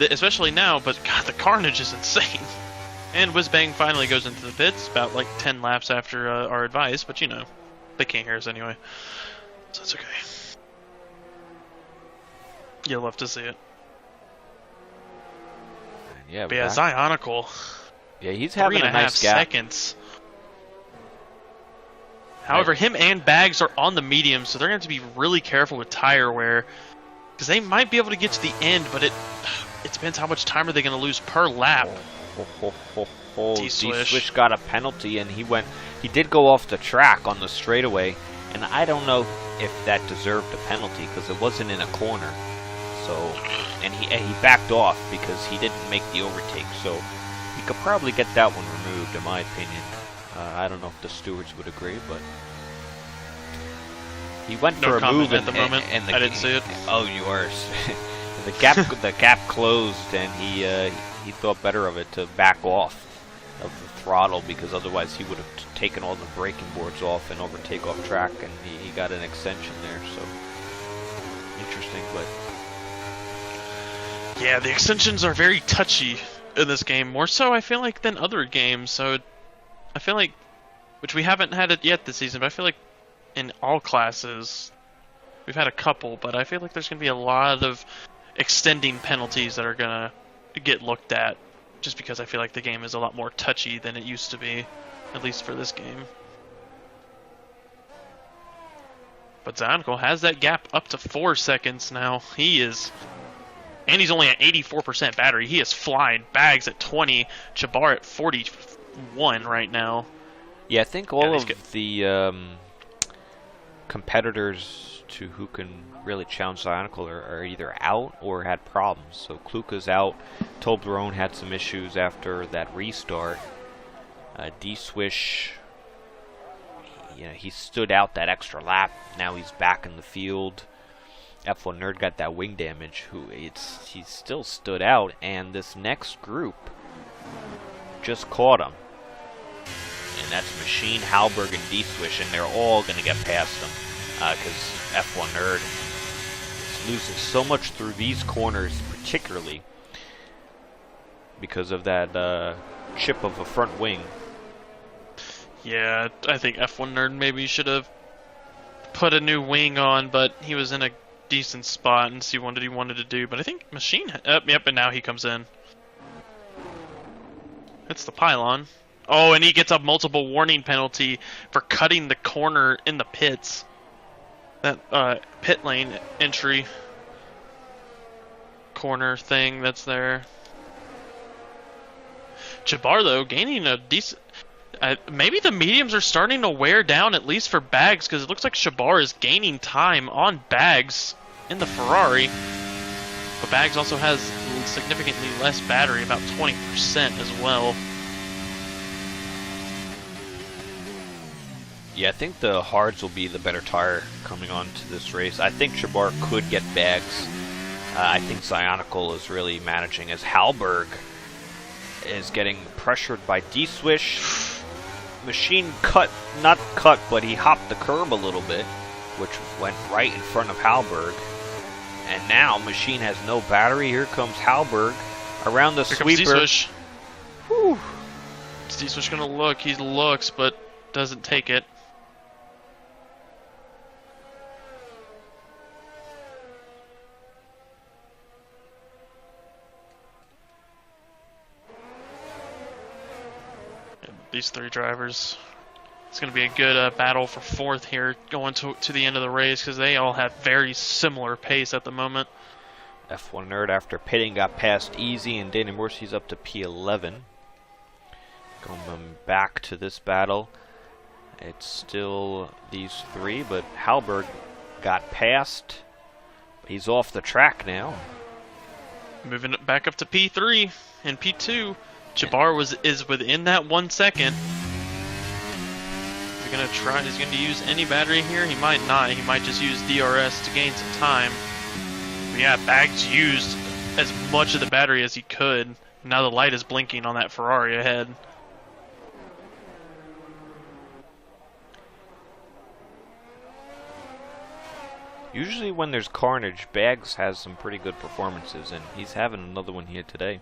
S2: especially now, but God, the carnage is insane. And Whizbang finally goes into the pits about like 10 laps after our advice, but you know, they can't hear us anyway. So it's okay. You'll love to see it.
S1: Yeah,
S2: but yeah, Zionical.
S1: Yeah, he's having a nice gap.
S2: Seconds. However, him and Bags are on the medium, so they're going to have to be really careful with tire wear, because they might be able to get to the end, but it depends how much time are they going to lose per lap.
S1: D-Swish got a penalty, and he did go off the track on the straightaway, and I don't know if that deserved a penalty because it wasn't in a corner. So, and he backed off because he didn't make the overtake. So he could probably get that one removed, in my opinion. I don't know if the stewards would agree, but he went for a move
S2: at the moment. And I didn't see it.
S1: Oh, yours. the gap closed, and he thought better of it to back off of the throttle, because otherwise he would have taken all the braking boards off and overtake off track, and he got an extension there. So interesting, but
S2: yeah, the extensions are very touchy in this game, more so I feel like than other games. So I feel like, which we haven't had it yet this season, but I feel like in all classes we've had a couple, but I feel like there's going to be a lot of extending penalties that are going to get looked at, just because I feel like the game is a lot more touchy than it used to be, at least for this game. But Zionical has that gap up to 4 seconds now. And he's only at 84% battery. He is flying. Bags at 20, Jabbar at 41 right now.
S1: Yeah, I think all of the competitors to who can really challenge Zionical are either out or had problems. So Kluka's out. Toblerone had some issues after that restart. D-Swish, he stood out that extra lap. Now he's back in the field. F1 Nerd got that wing damage. He still stood out, and this next group just caught him. And that's Machine, Halberg, and D-Swish, and they're all going to get past him, because F1 Nerd is losing so much through these corners, particularly because of that chip of a front wing.
S2: Yeah, I think F1 Nerd maybe should have put a new wing on, but he was in a decent spot and see what he wanted to do. But I think Machine, yep, and now he comes in. It's the pylon. Oh, and he gets a multiple warning penalty for cutting the corner in the pits. That pit lane entry corner thing that's there. Jabbar, though, gaining a decent... maybe the mediums are starting to wear down, at least for Bags, because it looks like Jabbar is gaining time on Bags in the Ferrari. But Bags also has significantly less battery, about 20% as well.
S1: Yeah, I think the hards will be the better tire coming on to this race. I think Jabbar could get Bags. I think Zionical is really managing, as Halberg is getting pressured by D-Swish. Machine not cut, but he hopped the curb a little bit, which went right in front of Halberg. And now Machine has no battery. Here comes Halberg around the sweeper.
S2: Here comes D-Swish.
S1: Whew.
S2: Is D-Swish gonna look? He looks, but doesn't take it. These three drivers. It's going to be a good battle for fourth here going to the end of the race because they all have very similar pace at the moment.
S1: F1 Nerd after pitting got past Easy and Danny Morsi's up to P11. Going back to this battle. It's still these three, but Halberg got past. He's off the track now.
S2: Moving it back up to P3 and P2. Jabbar is within that 1 second. He's gonna try. He's gonna use any battery here. He might not. He might just use DRS to gain some time. But yeah, Bags used as much of the battery as he could. Now the light is blinking on that Ferrari ahead.
S1: Usually when there's carnage, Bags has some pretty good performances, and he's having another one here today.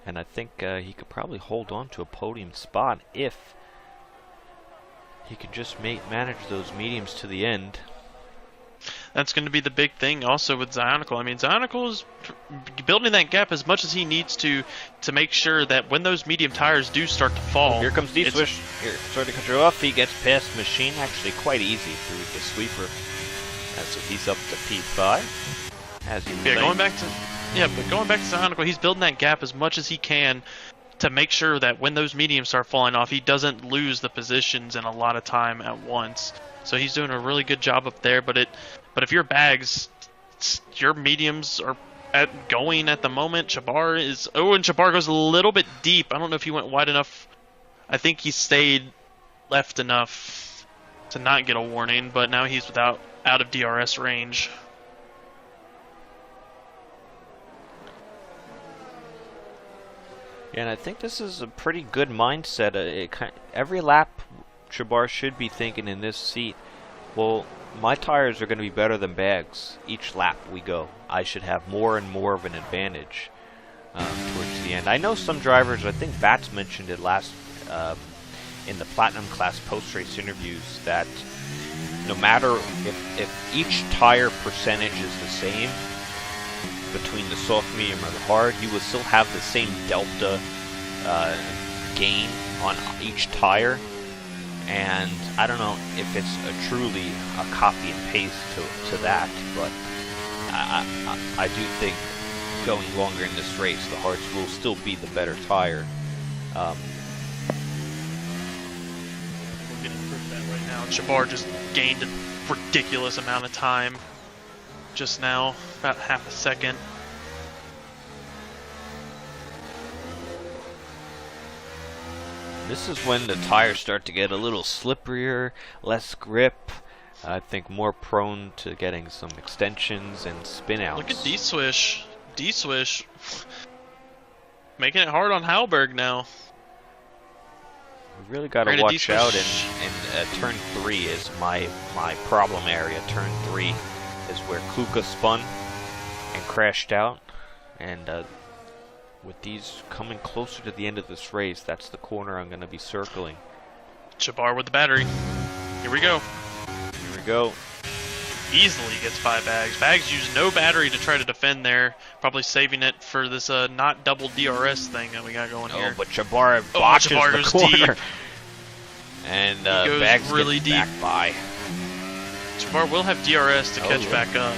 S1: And I think he could probably hold on to a podium spot if he could just manage those mediums to the end.
S2: That's going to be the big thing also with Zionicle. I mean, Zionicle is building that gap as much as he needs to make sure that when those medium tires do start to fall...
S1: Here comes D-Swish. Here, sorry to cut you off. He gets past Machine actually quite easy through the sweeper. So he's up to P5. As you
S2: going back to Zionicle, he's building that gap as much as he can to make sure that when those mediums start falling off, he doesn't lose the positions in a lot of time at once. So he's doing a really good job up there. But if your Bags, your mediums are going at the moment. Jabbar is... Oh, and Jabbar goes a little bit deep. I don't know if he went wide enough. I think he stayed left enough to not get a warning, but now he's out of DRS range.
S1: Yeah, and I think this is a pretty good mindset. Every lap, Jabbar should be thinking in this seat, well, my tires are going to be better than Bags. Each lap we go, I should have more and more of an advantage towards the end. I know some drivers, I think Bats mentioned it last in the Platinum class post-race interviews, that no matter if each tire percentage is the same between the soft, medium, or the hard, you will still have the same delta gain on each tire. And I don't know if it's truly a copy and paste to that, but I do think going longer in this race, the hards will still be the better tire.
S2: We're getting proof of that right now. Jabbar just gained a ridiculous amount of time just now, about half a second.
S1: This is when the tires start to get a little slipperier, less grip. I think more prone to getting some extensions and spin outs.
S2: Look at D-Swish. D-Swish making it hard on Halberg now.
S1: We really got to watch out, and turn 3 is my problem area. Turn 3 is where Kuka spun and crashed out, and with these coming closer to the end of this race, that's the corner I'm going to be circling.
S2: Jabbar with the battery. Here we go.
S1: Here we go.
S2: Easily gets 5 Bags. Bags used no battery to try to defend there, probably saving it for this not double DRS thing that we got going here.
S1: Oh, but Jabbar botches
S2: Jabbar
S1: the
S2: goes
S1: corner.
S2: Deep.
S1: And
S2: goes
S1: Bags
S2: really
S1: gets
S2: deep.
S1: back by.
S2: Jabbar will have DRS to catch back up.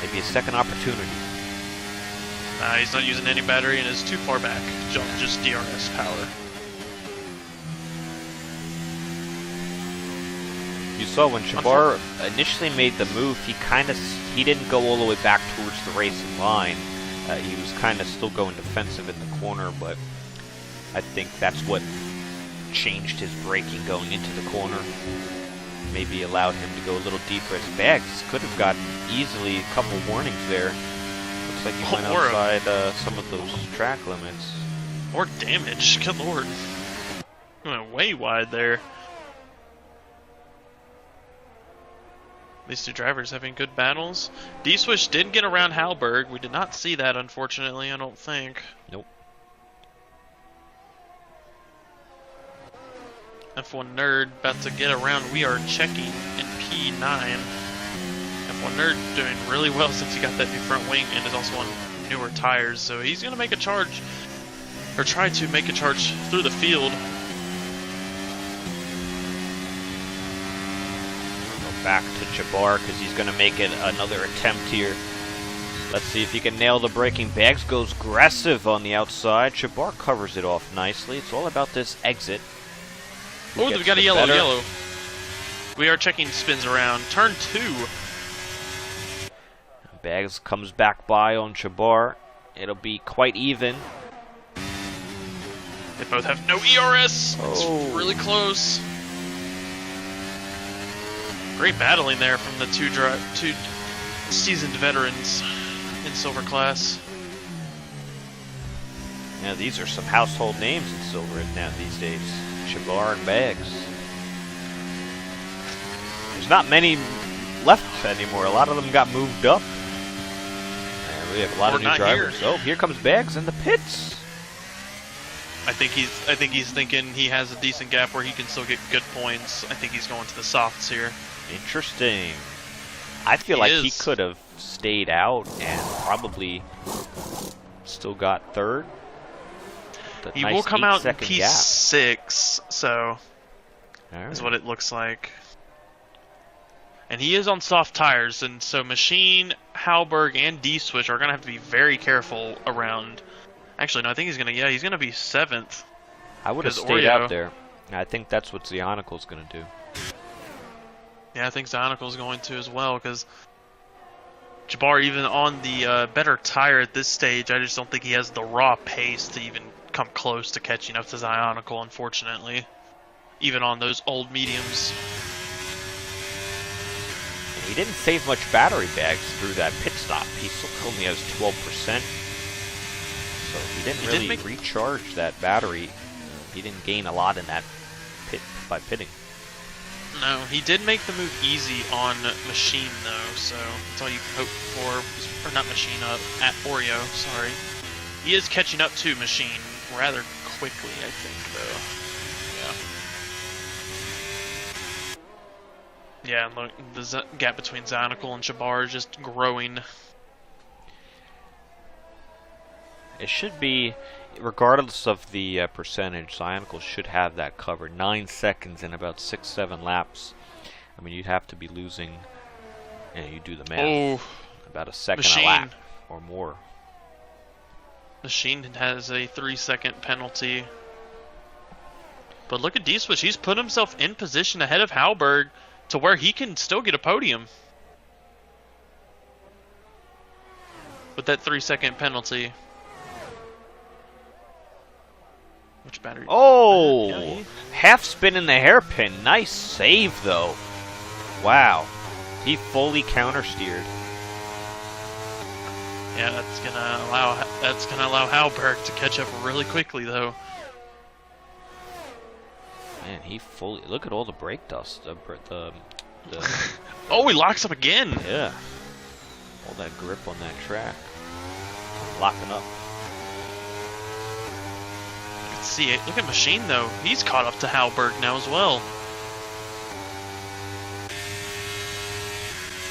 S1: Maybe a second opportunity.
S2: He's not using any battery and is too far back. Just DRS power.
S1: You saw when Jabbar initially made the move, he didn't go all the way back towards the racing line. He was kind of still going defensive in the corner, but I think that's what changed his braking going into the corner. Maybe allowed him to go a little deeper. His Bags could have gotten easily a couple warnings there. Looks like he went outside some of those track limits.
S2: Or damage. Good lord. Went way wide there. These two drivers having good battles. D-Swish did get around Halberg. We did not see that, unfortunately, I don't think.
S1: Nope.
S2: F1 Nerd about to get around. We are checking in P9. F1 Nerd doing really well since he got that new front wing and is also on newer tires. So he's going to make a charge, or try to make a charge through the field.
S1: Back to Jabbar because he's going to make it another attempt here. Let's see if he can nail the braking. Bags goes aggressive on the outside. Jabbar covers it off nicely. It's all about this exit.
S2: Oh, we got a yellow. We are checking spins around. Turn 2.
S1: Bags comes back by on Jabbar. It'll be quite even.
S2: They both have no ERS.
S1: Oh.
S2: It's really close. Great battling there from the two seasoned veterans in Silver class.
S1: Yeah, these are some household names in Silver now these days. Jabbar and Bags. There's not many left anymore. A lot of them got moved up. And we have a lot of new drivers. Oh, here comes Bags in the pits.
S2: I think he's thinking he has a decent gap where he can still get good points. I think he's going to the softs here.
S1: Interesting. I feel like he could have stayed out and probably still got third.
S2: He will come out in P6, so is what it looks like. And he is on soft tires, and so Machine, Halberg, and D-Switch are going to have to be very careful around. Actually, no, I think he's going to be 7th.
S1: I would have stayed out there. I think that's what Zionical's going to do.
S2: Yeah, I think Zionical's going to as well, because Jabbar, even on the better tire at this stage, I just don't think he has the raw pace to even come close to catching up to Zionical, unfortunately. Even on those old mediums.
S1: And he didn't save much battery bags through that pit stop. He still only has 12%. So he didn't really recharge that battery. He didn't gain a lot in that pit by pitting.
S2: No, he did make the move easy on Machine, though, so that's all you can hope for. Or not Machine, at Oreo, sorry. He is catching up to Machine rather quickly, I think, though. Yeah, look, the gap between Zionical and Jabbar is just growing.
S1: It should be, regardless of the percentage, Zionical should have that covered. 9 seconds in about 6-7 laps. I mean, you'd have to be losing, you do the math, about a second a lap or more.
S2: Machine has a 3-second penalty. But look at D-Switch. He's put himself in position ahead of Halberg to where he can still get a podium. With that 3-second penalty. Which battery?
S1: Oh! Yeah, half spin in the hairpin. Nice save, though. Wow. He fully countersteered.
S2: Yeah, that's gonna allow Halberg to catch up really quickly, though.
S1: Man, he fully look at all the brake dust.
S2: Oh, he locks up again.
S1: Yeah, all that grip on that track, locking up.
S2: Let's see it. Look at Machine though. He's caught up to Halberg now as well.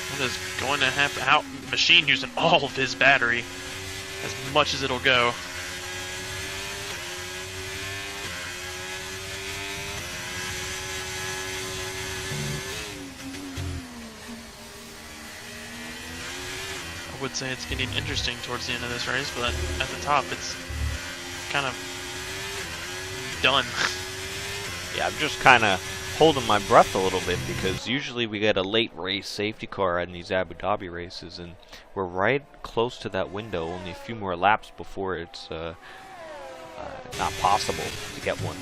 S2: What is going to happen? Machine using all of his battery, as much as it'll go. I would say it's getting interesting towards the end of this race, but at the top it's kind of done.
S1: Yeah, I'm just kind of holding my breath a little bit because usually we get a late race safety car in these Abu Dhabi races, and we're right close to that window, only a few more laps before it's not possible to get one.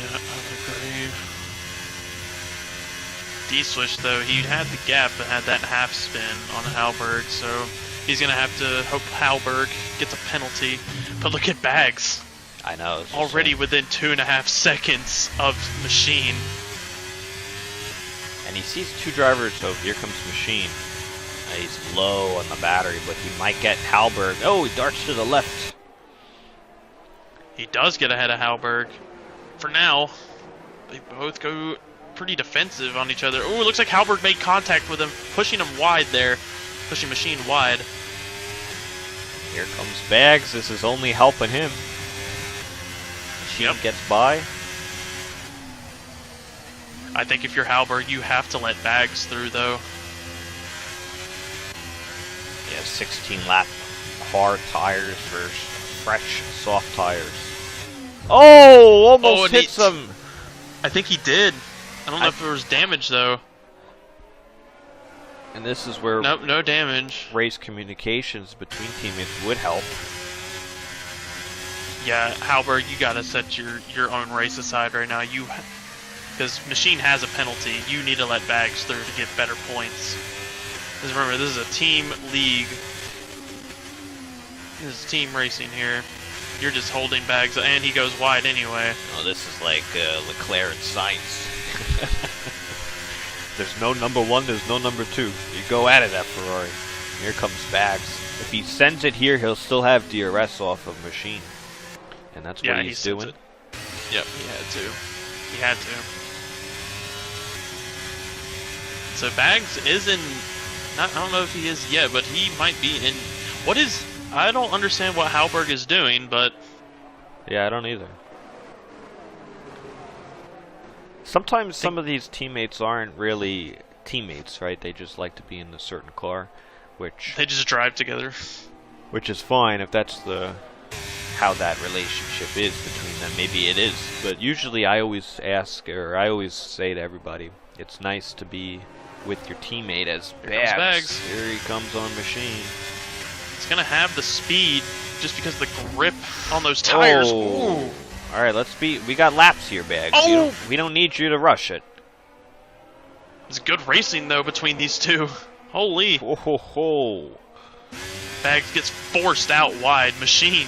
S2: Yeah, I would agree. D-Swish, though, he had the gap but had that half spin on Halberg, so he's going to have to hope Halberg gets a penalty. But look at Bags.
S1: I know.
S2: Already within 2.5 seconds of Machine.
S1: And he sees two drivers, so here comes Machine. He's low on the battery, but he might get Halberg. Oh, he darts to the left.
S2: He does get ahead of Halberg. For now, they both go pretty defensive on each other. Oh, it looks like Halberg made contact with him, pushing him wide there. Pushing Machine wide.
S1: Here comes Bags. This is only helping him. Machine gets by.
S2: I think if you're Halberg, you have to let Bags through, though.
S1: Yeah, 16 lap hard tires versus fresh soft tires. Oh, almost hits him.
S2: I think he did. I don't know if there was damage, though.
S1: And this is where
S2: no damage.
S1: Race communications between teammates would help.
S2: Yeah, Halberg, you gotta set your own race aside right now. Because Machine has a penalty. You need to let Bags through to get better points. Because remember, this is a team league. This is team racing here. You're just holding Bags, and he goes wide anyway.
S1: Oh, this is like Leclerc and Sainz. There's no number one, there's no number two. You go at it at Ferrari. Here comes Bags. If he sends it here, he'll still have DRS off of Machine. And that's what he's doing.
S2: Yep, he had to. He had to. So Bags is in... I don't know if he is yet, but he might be in... What is... I don't understand what Halberg is doing, but...
S1: Yeah, I don't either. Sometimes some of these teammates aren't really teammates, right? They just like to be in a certain car, which...
S2: They just drive together.
S1: Which is fine if that's how that relationship is between them. Maybe it is. But usually I always ask, or I always say to everybody, it's nice to be with your teammate as Bags. Here he comes on Machine.
S2: It's going to have the speed just because of the grip on those tires.
S1: Oh. Ooh. All right, we got laps here, Bags.
S2: Oh.
S1: We don't need you to rush it.
S2: It's good racing, though, between these two. Holy.
S1: Ho, ho, ho.
S2: Bags gets forced out wide. Machine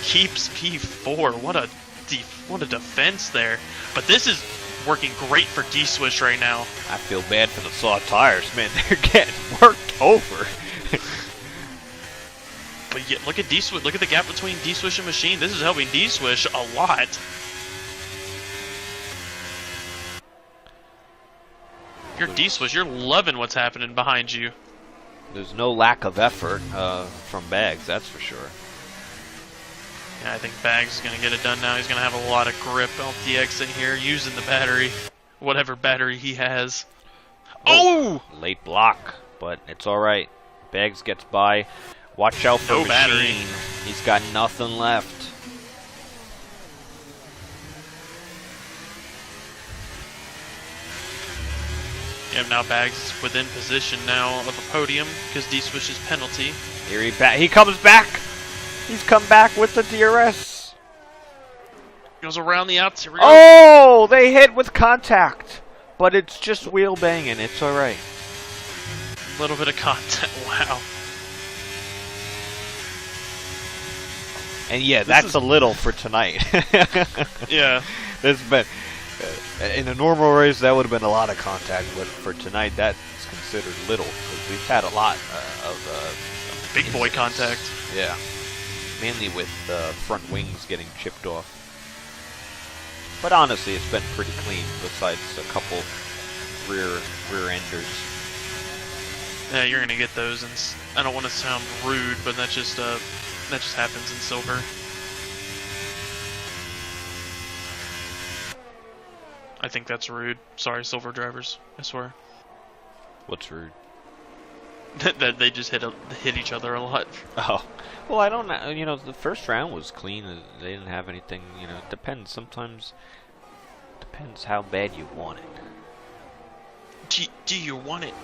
S2: keeps P4. What a defense there. But this is working great for D-Swish right now.
S1: I feel bad for the soft tires, man. They're getting worked over.
S2: But yeah, look at D-Swish. Look at the gap between D-Swish and Machine. This is helping D-Swish a lot. You're D-Swish. You're loving what's happening behind you.
S1: There's no lack of effort from Bags, that's for sure.
S2: Yeah, I think Bags is going to get it done now. He's going to have a lot of grip off the exit here, using the battery. Whatever battery he has. Oh!
S1: Late block, but it's alright. Bags gets by. Watch out for Machine.
S2: Battery.
S1: He's got nothing left.
S2: Yeah, now Bags is within position now of a podium because D-Swish's penalty.
S1: Here he comes back. He's come back with the DRS.
S2: Goes around the outside.
S1: Oh, they hit with contact, but it's just wheel banging. It's all right.
S2: A little bit of contact. Wow.
S1: And yeah, that's a little for tonight.
S2: Yeah.
S1: There's been in a normal race that would have been a lot of contact, but for tonight that's considered little because we've had a lot of
S2: big boy contact.
S1: Yeah, mainly with front wings getting chipped off. But honestly, it's been pretty clean besides a couple rear enders.
S2: Yeah, you're gonna get those, and I don't want to sound rude, but that just happens in silver. I think that's rude. Sorry, silver drivers. I swear.
S1: What's rude?
S2: That they just hit each other a lot.
S1: Oh, well, I don't know. You know, the first round was clean. They didn't have anything. You know, it depends. Sometimes depends how bad you want it.
S2: Do you want it?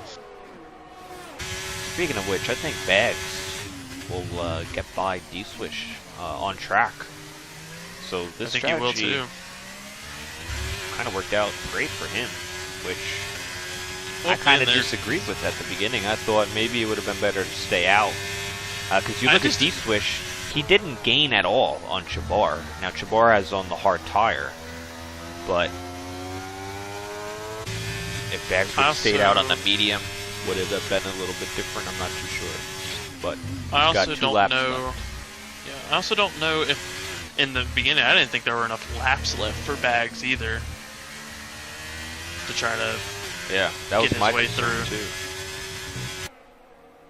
S1: Speaking of which, I think Bags will get by D-Swish on track. So this strategy
S2: he will too.
S1: kind of worked out great for him, which I kind of disagreed with at the beginning. I thought maybe it would have been better to stay out. Because you look at D-Swish, he didn't gain at all on Chabar. Now, Chabar has on the hard tire, but if Bags would have stayed out on the medium, would it have been a little bit different? I'm not too sure. But
S2: I also
S1: got 2
S2: don't
S1: laps
S2: know.
S1: left.
S2: Yeah, I also don't know if in the beginning I didn't think there were enough laps left for Bags either to try to
S1: that was
S2: get
S1: my
S2: his way
S1: concern
S2: through.
S1: too.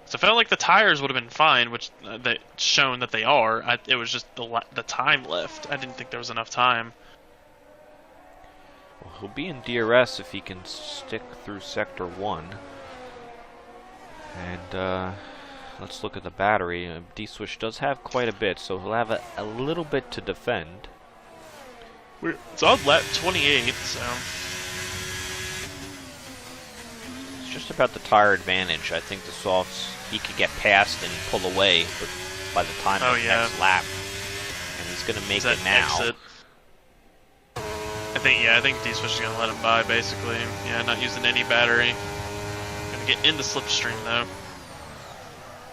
S2: So I felt like the tires would have been fine, which they shown that they are. It was just the time left. I didn't think there was enough time.
S1: Well, he'll be in DRS if he can stick through Sector 1. And let's look at the battery. D-Swish does have quite a bit, so he'll have a little bit to defend.
S2: It's on lap 28, so
S1: It's just about the tire advantage. I think the softs, he could get past and pull away, but by the time of the next lap, and he's going to make it now.
S2: Exit. I think D-Swish is going to let him by, basically. Yeah, not using any battery. Going to get in the slipstream, though.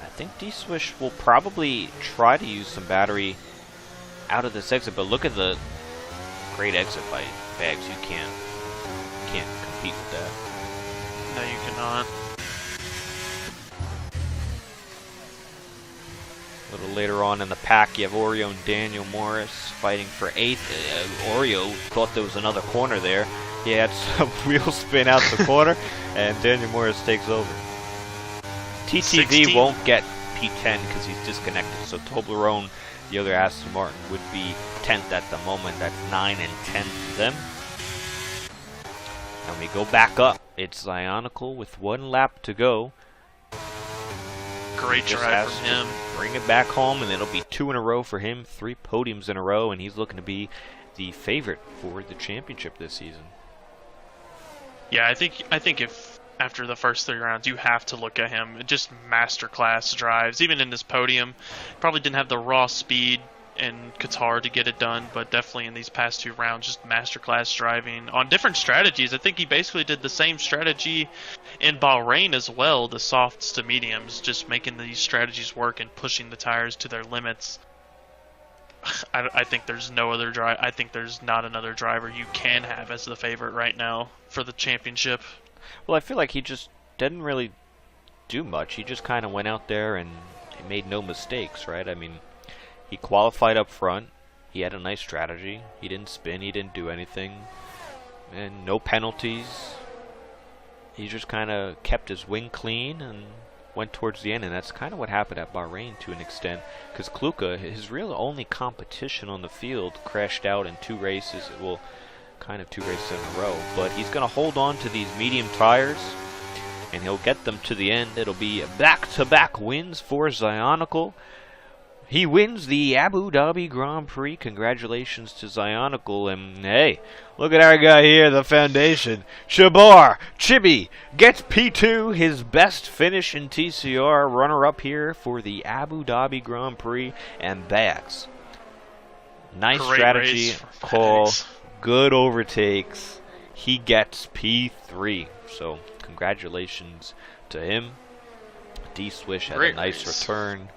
S1: I think D-Swish will probably try to use some battery out of this exit, but look at the great exit by Bags. You can't compete with that.
S2: No, you cannot.
S1: A little later on in the pack, you have Oreo and Daniel Morris fighting for 8th. Oreo thought there was another corner there. He had some wheel spin out the corner, and Daniel Morris takes over. TTV
S2: 16.
S1: won't get P10 because he's disconnected, so Toblerone, the other Aston Martin, would be 10th at the moment. That's 9 and 10 for them. And we go back up. It's Zionical with 1 lap to go.
S2: Great drive from him.
S1: Bring it back home, and it'll be 2 in a row for him, 3 podiums in a row, and he's looking to be the favorite for the championship this season.
S2: Yeah, I think if after the first 3 rounds you have to look at him, just masterclass drives. Even in this podium, probably didn't have the raw speed in Qatar to get it done, but definitely in these past 2 rounds, just masterclass driving on different strategies. I think he basically did the same strategy in Bahrain as well, the softs to mediums, just making these strategies work and pushing the tires to their limits. I think there's no other drive. I think there's not another driver you can have as the favorite right now for the championship.
S1: Well, I feel like he just didn't really do much. He just kind of went out there and he made no mistakes, right? I mean, he qualified up front. He had a nice strategy. He didn't spin. He didn't do anything. And no penalties. He just kind of kept his wing clean and went towards the end. And that's kind of what happened at Bahrain to an extent. Because Kluka, his real only competition on the field, crashed out in 2 races. Well, kind of 2 races in a row. But he's going to hold on to these medium tires. And he'll get them to the end. It'll be back-to-back wins for Zionical. He wins the Abu Dhabi Grand Prix. Congratulations to Zionical. And hey, look at our guy here, the foundation. Shabar Chibi gets P2, his best finish in TCR. Runner-up here for the Abu Dhabi Grand Prix. And Bags. Nice
S2: Great
S1: strategy call.
S2: Bags.
S1: Good overtakes. He gets P3. So congratulations to him. D-Swish had a nice return.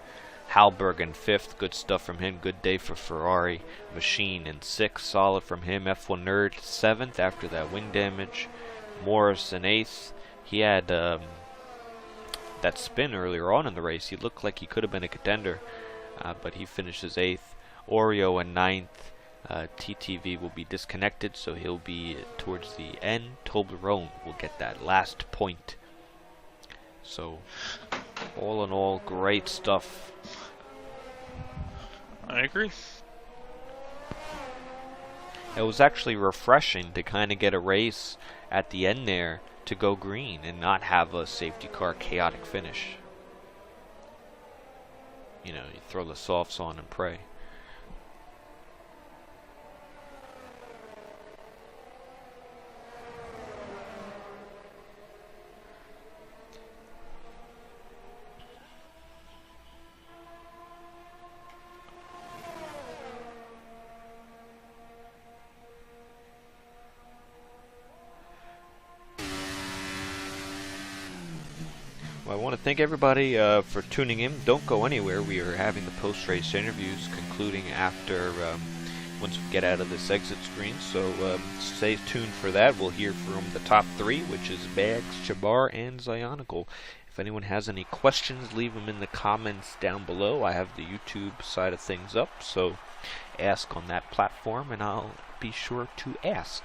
S1: Halberg in 5th, good stuff from him. Good day for Ferrari. Machine in 6th, solid from him. F1 Nerd 7th after that wing damage. Morris in 8th. He had that spin earlier on in the race. He looked like he could have been a contender, but he finishes 8th. Oreo in 9th. TTV will be disconnected, so he'll be towards the end. Toblerone will get that last point. So, all in all, great stuff.
S2: I agree.
S1: It was actually refreshing to kind of get a race at the end there to go green and not have a safety car chaotic finish. You know, you throw the softs on and pray. Well, I want to thank everybody for tuning in. Don't go anywhere. We are having the post-race interviews concluding after once we get out of this exit screen. So stay tuned for that. We'll hear from the top three, which is Bags, Chabar, and Zionical. If anyone has any questions, leave them in the comments down below. I have the YouTube side of things up, so ask on that platform, and I'll be sure to ask.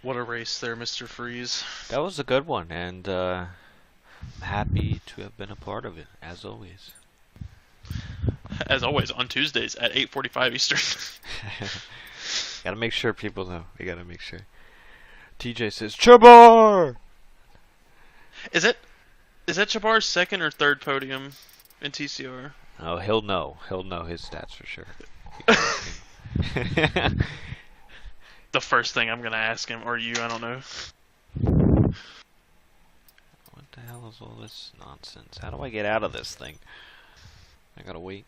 S2: What a race there, Mr. Freeze.
S1: That was a good one, and I'm happy to have been a part of it, as always.
S2: As always, on Tuesdays at 8:45 Eastern.
S1: Gotta make sure people know. We gotta make sure. TJ says, Chabar!
S2: Is that Chabar's second or third podium in TCR?
S1: Oh, he'll know. He'll know his stats for sure.
S2: The first thing I'm gonna ask him, or you, I don't know.
S1: What the hell is all this nonsense? How do I get out of this thing? I gotta wait.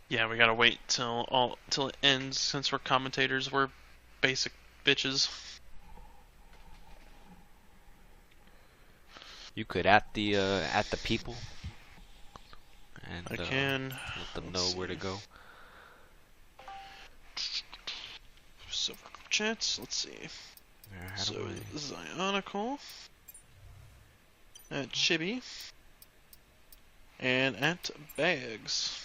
S2: Yeah, we gotta wait till it ends, since we're commentators. We're basic bitches.
S1: You could at the people, and
S2: I can
S1: let them know where to go.
S2: Silver chats. Let's see. So Zionical at Chibi and at Bags.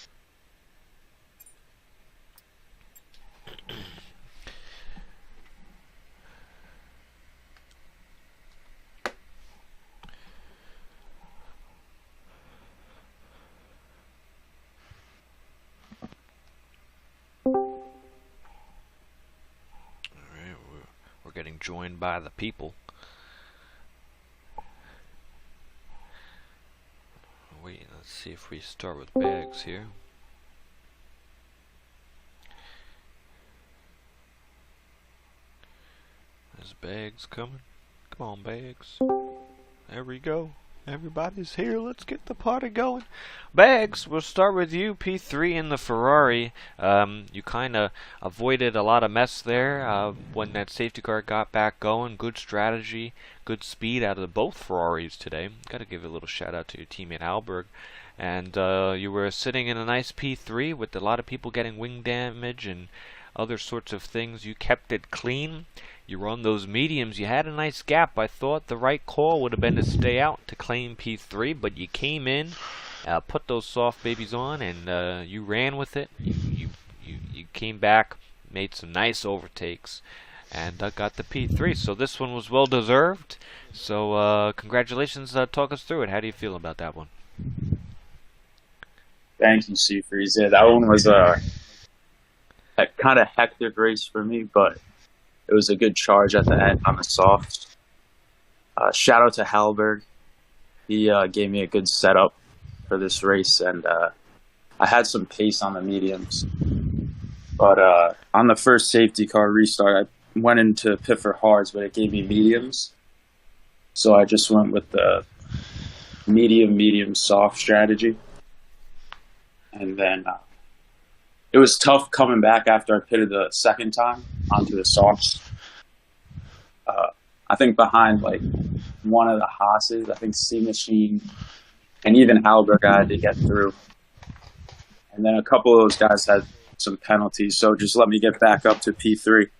S1: We're getting joined by the people. Wait, let's see if we start with Bags here. There's Bags coming. Come on, Bags. There we go. Everybody's here. Let's get the party going. Bags, we'll start with you. P3 in the Ferrari. You kind of avoided a lot of mess there when that safety car got back going. Good strategy, good speed out of both Ferraris today. Got to give a little shout out to your teammate Alberg. And you were sitting in a nice P3 with a lot of people getting wing damage and other sorts of things. You kept it clean. You were on those mediums. You had a nice gap. I thought the right call would have been to stay out to claim P3, but you came in, put those soft babies on, and you ran with it. You came back, made some nice overtakes, and got the P3. So this one was well deserved. So congratulations. Talk us through it. How do you feel about that one?
S3: Thank you, Seafreeze. Yeah, that one was a kind of hectic race for me, but it was a good charge at the end on the softs. Shout out to Halberg. He gave me a good setup for this race, and I had some pace on the mediums. But on the first safety car restart, I went into pit for hards, but it gave me mediums. So I just went with the medium, soft strategy. And then it was tough coming back after I pitted the second time onto the softs. I think behind like one of the Haas's, I think C Machine and even Halberg I had to get through. And then a couple of those guys had some penalties, so just let me get back up to P3.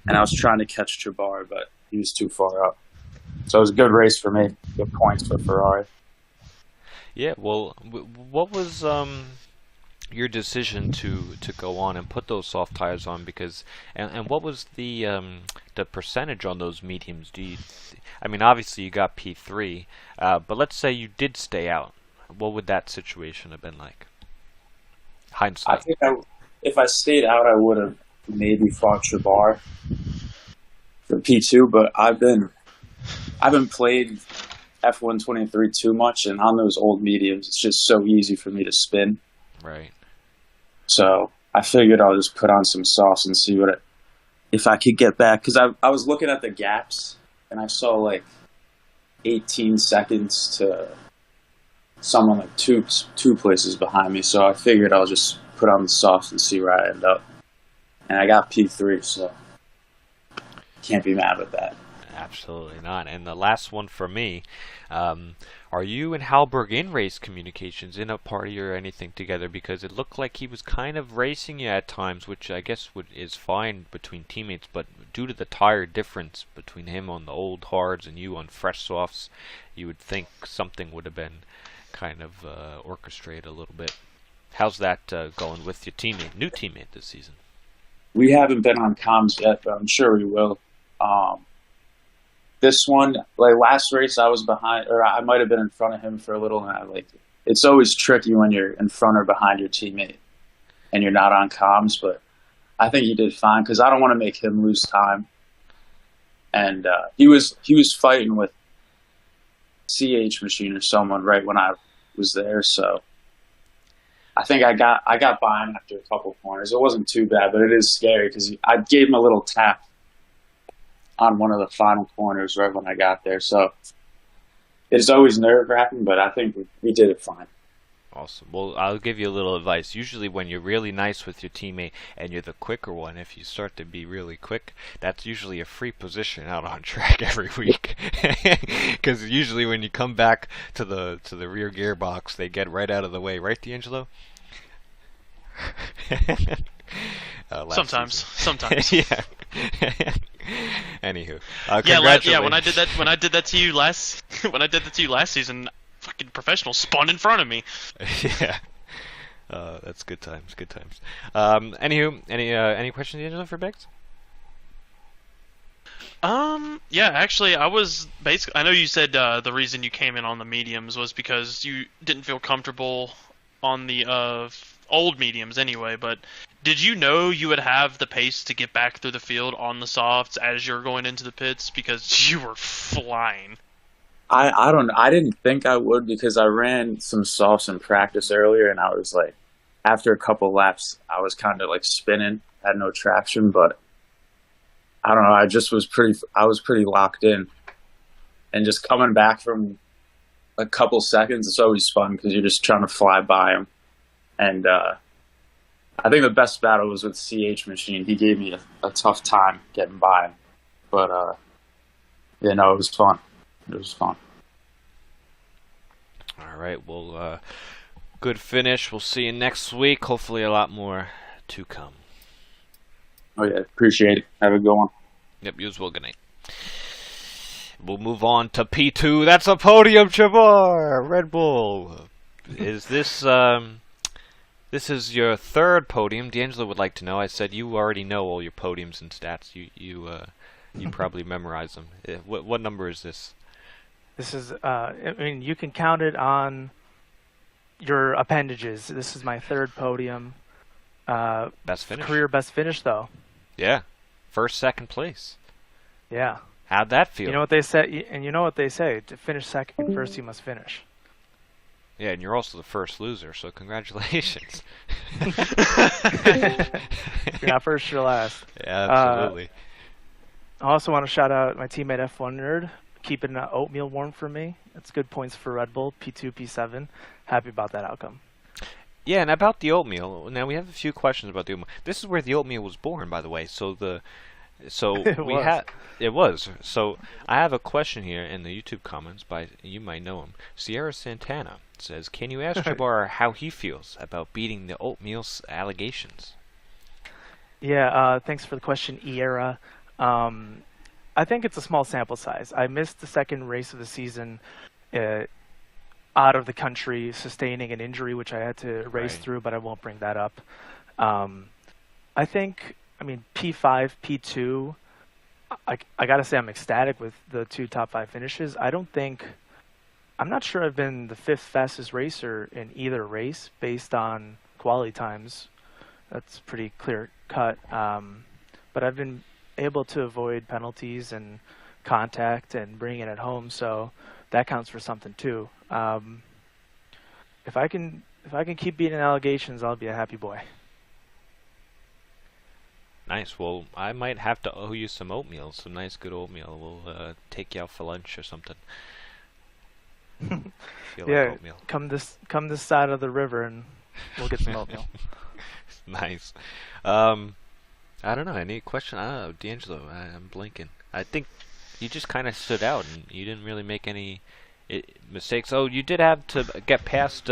S3: And I was trying to catch Chabar, but he was too far up. So it was a good race for me. Good points for Ferrari.
S1: Yeah, well, what was your decision to go on and put those soft tires on? Because and what was the percentage on those mediums? I mean, obviously you got P3, but let's say you did stay out. What would that situation have been like? Hindsight.
S3: I think if I stayed out, I would have maybe fought Shabar for P2, but I've been played F123 too much, and on those old mediums, it's just so easy for me to spin.
S1: Right.
S3: So I figured I'll just put on some sauce and see if I could get back. Because I was looking at the gaps, and I saw like 18 seconds to someone like two places behind me. So I figured I'll just put on the sauce and see where I end up. And I got P3, so can't be mad with that.
S1: Absolutely not. And the last one for me, are you and Halberg in race communications, in a party or anything together? Because it looked like he was kind of racing you at times, which I guess is fine between teammates, but due to the tire difference between him on the old hards and you on fresh softs, you would think something would have been kind of orchestrated a little bit. How's that going with your new teammate this season?
S3: We haven't been on comms yet, but I'm sure we will. This one, like last race, I was behind, or I might have been in front of him for a little, and it's always tricky when you're in front or behind your teammate and you're not on comms, but I think he did fine because I don't want to make him lose time. And he was fighting with CH Machine or someone right when I was there, so I think I got by him after a couple corners. It wasn't too bad, but it is scary because I gave him a little tap on one of the final corners right when I got there. So it's always nerve-wracking, but I think we did it fine.
S1: Awesome. Well, I'll give you a little advice. Usually when you're really nice with your teammate and you're the quicker one, if you start to be really quick, that's usually a free position out on track every week. Because usually when you come back to the rear gearbox, they get right out of the way. Right, D'Angelo?
S2: Sometimes.
S1: Yeah. Anywho,
S2: yeah. When I did that to you last season, fucking professional spun in front of me.
S1: Yeah. That's good times. Good times. Anywho, any questions, Angela, for Biggs?
S2: Yeah, actually, I know you said the reason you came in on the mediums was because you didn't feel comfortable on the old mediums anyway, but did you know you would have the pace to get back through the field on the softs as you're going into the pits because you were flying?
S3: I don't know. I didn't think I would because I ran some softs in practice earlier, and I was like, after a couple laps, I was kind of like spinning, had no traction, but I don't know. I was pretty locked in, and just coming back from a couple seconds, it's always fun because you're just trying to fly by him. And I think the best battle was with CH Machine. He gave me a tough time getting by him, but it was fun. It was fun.
S1: All right. Well, good finish. We'll see you next week. Hopefully a lot more to come.
S3: Oh, yeah. Appreciate it. Have a good one.
S1: Yep. You as well. Good night. We'll move on to P2. That's a podium, Chabar. Red Bull. Is this... This is your third podium. D'Angelo would like to know. I said you already know all your podiums and stats. You probably memorize them. What number is this?
S4: This is, you can count it on your appendages. This is my third podium.
S1: Best finish.
S4: Career best finish, though.
S1: Yeah. Second place.
S4: Yeah.
S1: How'd that feel?
S4: You know what they say, and you know what they say, to finish second, first you must finish.
S1: Yeah, and you're also the first loser, so congratulations.
S4: You're not first, you're last.
S1: Yeah, absolutely.
S4: I also want to shout out my teammate F1 Nerd, keeping oatmeal warm for me. That's good points for Red Bull, P2, P7. Happy about that outcome.
S1: Yeah, and about the oatmeal, now we have a few questions about the oatmeal. This is where the oatmeal was born, by the way, It was. So I have a question here in the YouTube comments by, you might know him, Sierra Santana says, can you ask Jabbar how he feels about beating the oatmeal allegations?
S4: Yeah, thanks for the question, Sierra. I think it's a small sample size. I missed the second race of the season out of the country, sustaining an injury, which I had to race through, but I won't bring that up. I think, P5, P2, I got to say I'm ecstatic with the two top 5 finishes. I'm not sure I've been the 5th fastest racer in either race based on quality times That's pretty clear cut. But I've been able to avoid penalties and contact and bringing it home, so that counts for something too. If I can keep beating allegations, I'll be a happy boy.
S1: Nice. Well, I might have to owe you some oatmeal, some nice good oatmeal. We'll take you out for lunch or something. Feel
S4: Yeah,
S1: like oatmeal.
S4: come this side of the river and we'll get some oatmeal.
S1: Nice. I don't know. Any question? I don't know, D'Angelo. I'm blinking. I think you just kind of stood out, and you didn't really make any mistakes. Oh, you did have to get past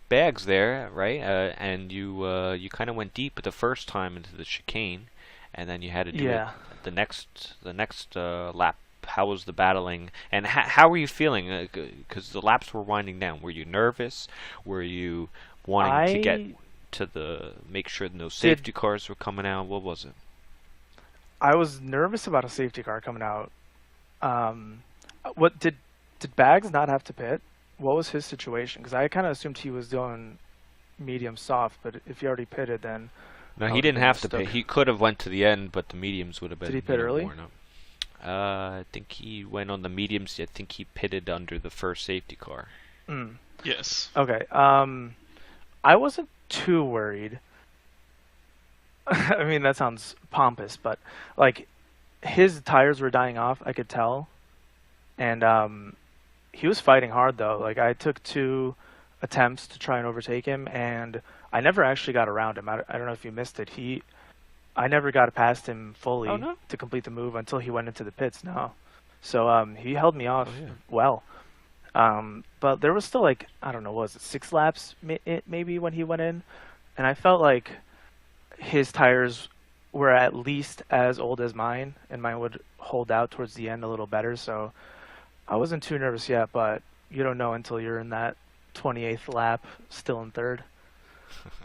S1: Bags there, right? And you kind of went deep the first time into the chicane, and then you had to do it the next lap. How was the battling, and how were you feeling? Because the laps were winding down. Were you nervous? Were you wanting to get to make sure no safety cars were coming out? What was it?
S4: I was nervous about a safety car coming out. What did Bags not have to pit? What was his situation? Because I kind of assumed he was doing medium soft, but if he already pitted, then
S1: no, he didn't have to pit. He could have went to the end, but the mediums would have been.
S4: Did he pit early?
S1: I think he went on the mediums. I think he pitted under the first safety car.
S2: Yes.
S4: Okay. I wasn't too worried. I mean, that sounds pompous, but like his tires were dying off, I could tell. And he was fighting hard though. Like I took 2 attempts to try and overtake him, and I never actually got around him. I don't know if you missed it. I never got past him fully to complete the move until he went into the pits. No, so he held me off well. But there was still like, I don't know, what was it 6 laps maybe when he went in, and I felt like his tires were at least as old as mine, and mine would hold out towards the end a little better. So I wasn't too nervous yet, but you don't know until you're in that 28th lap, still in third.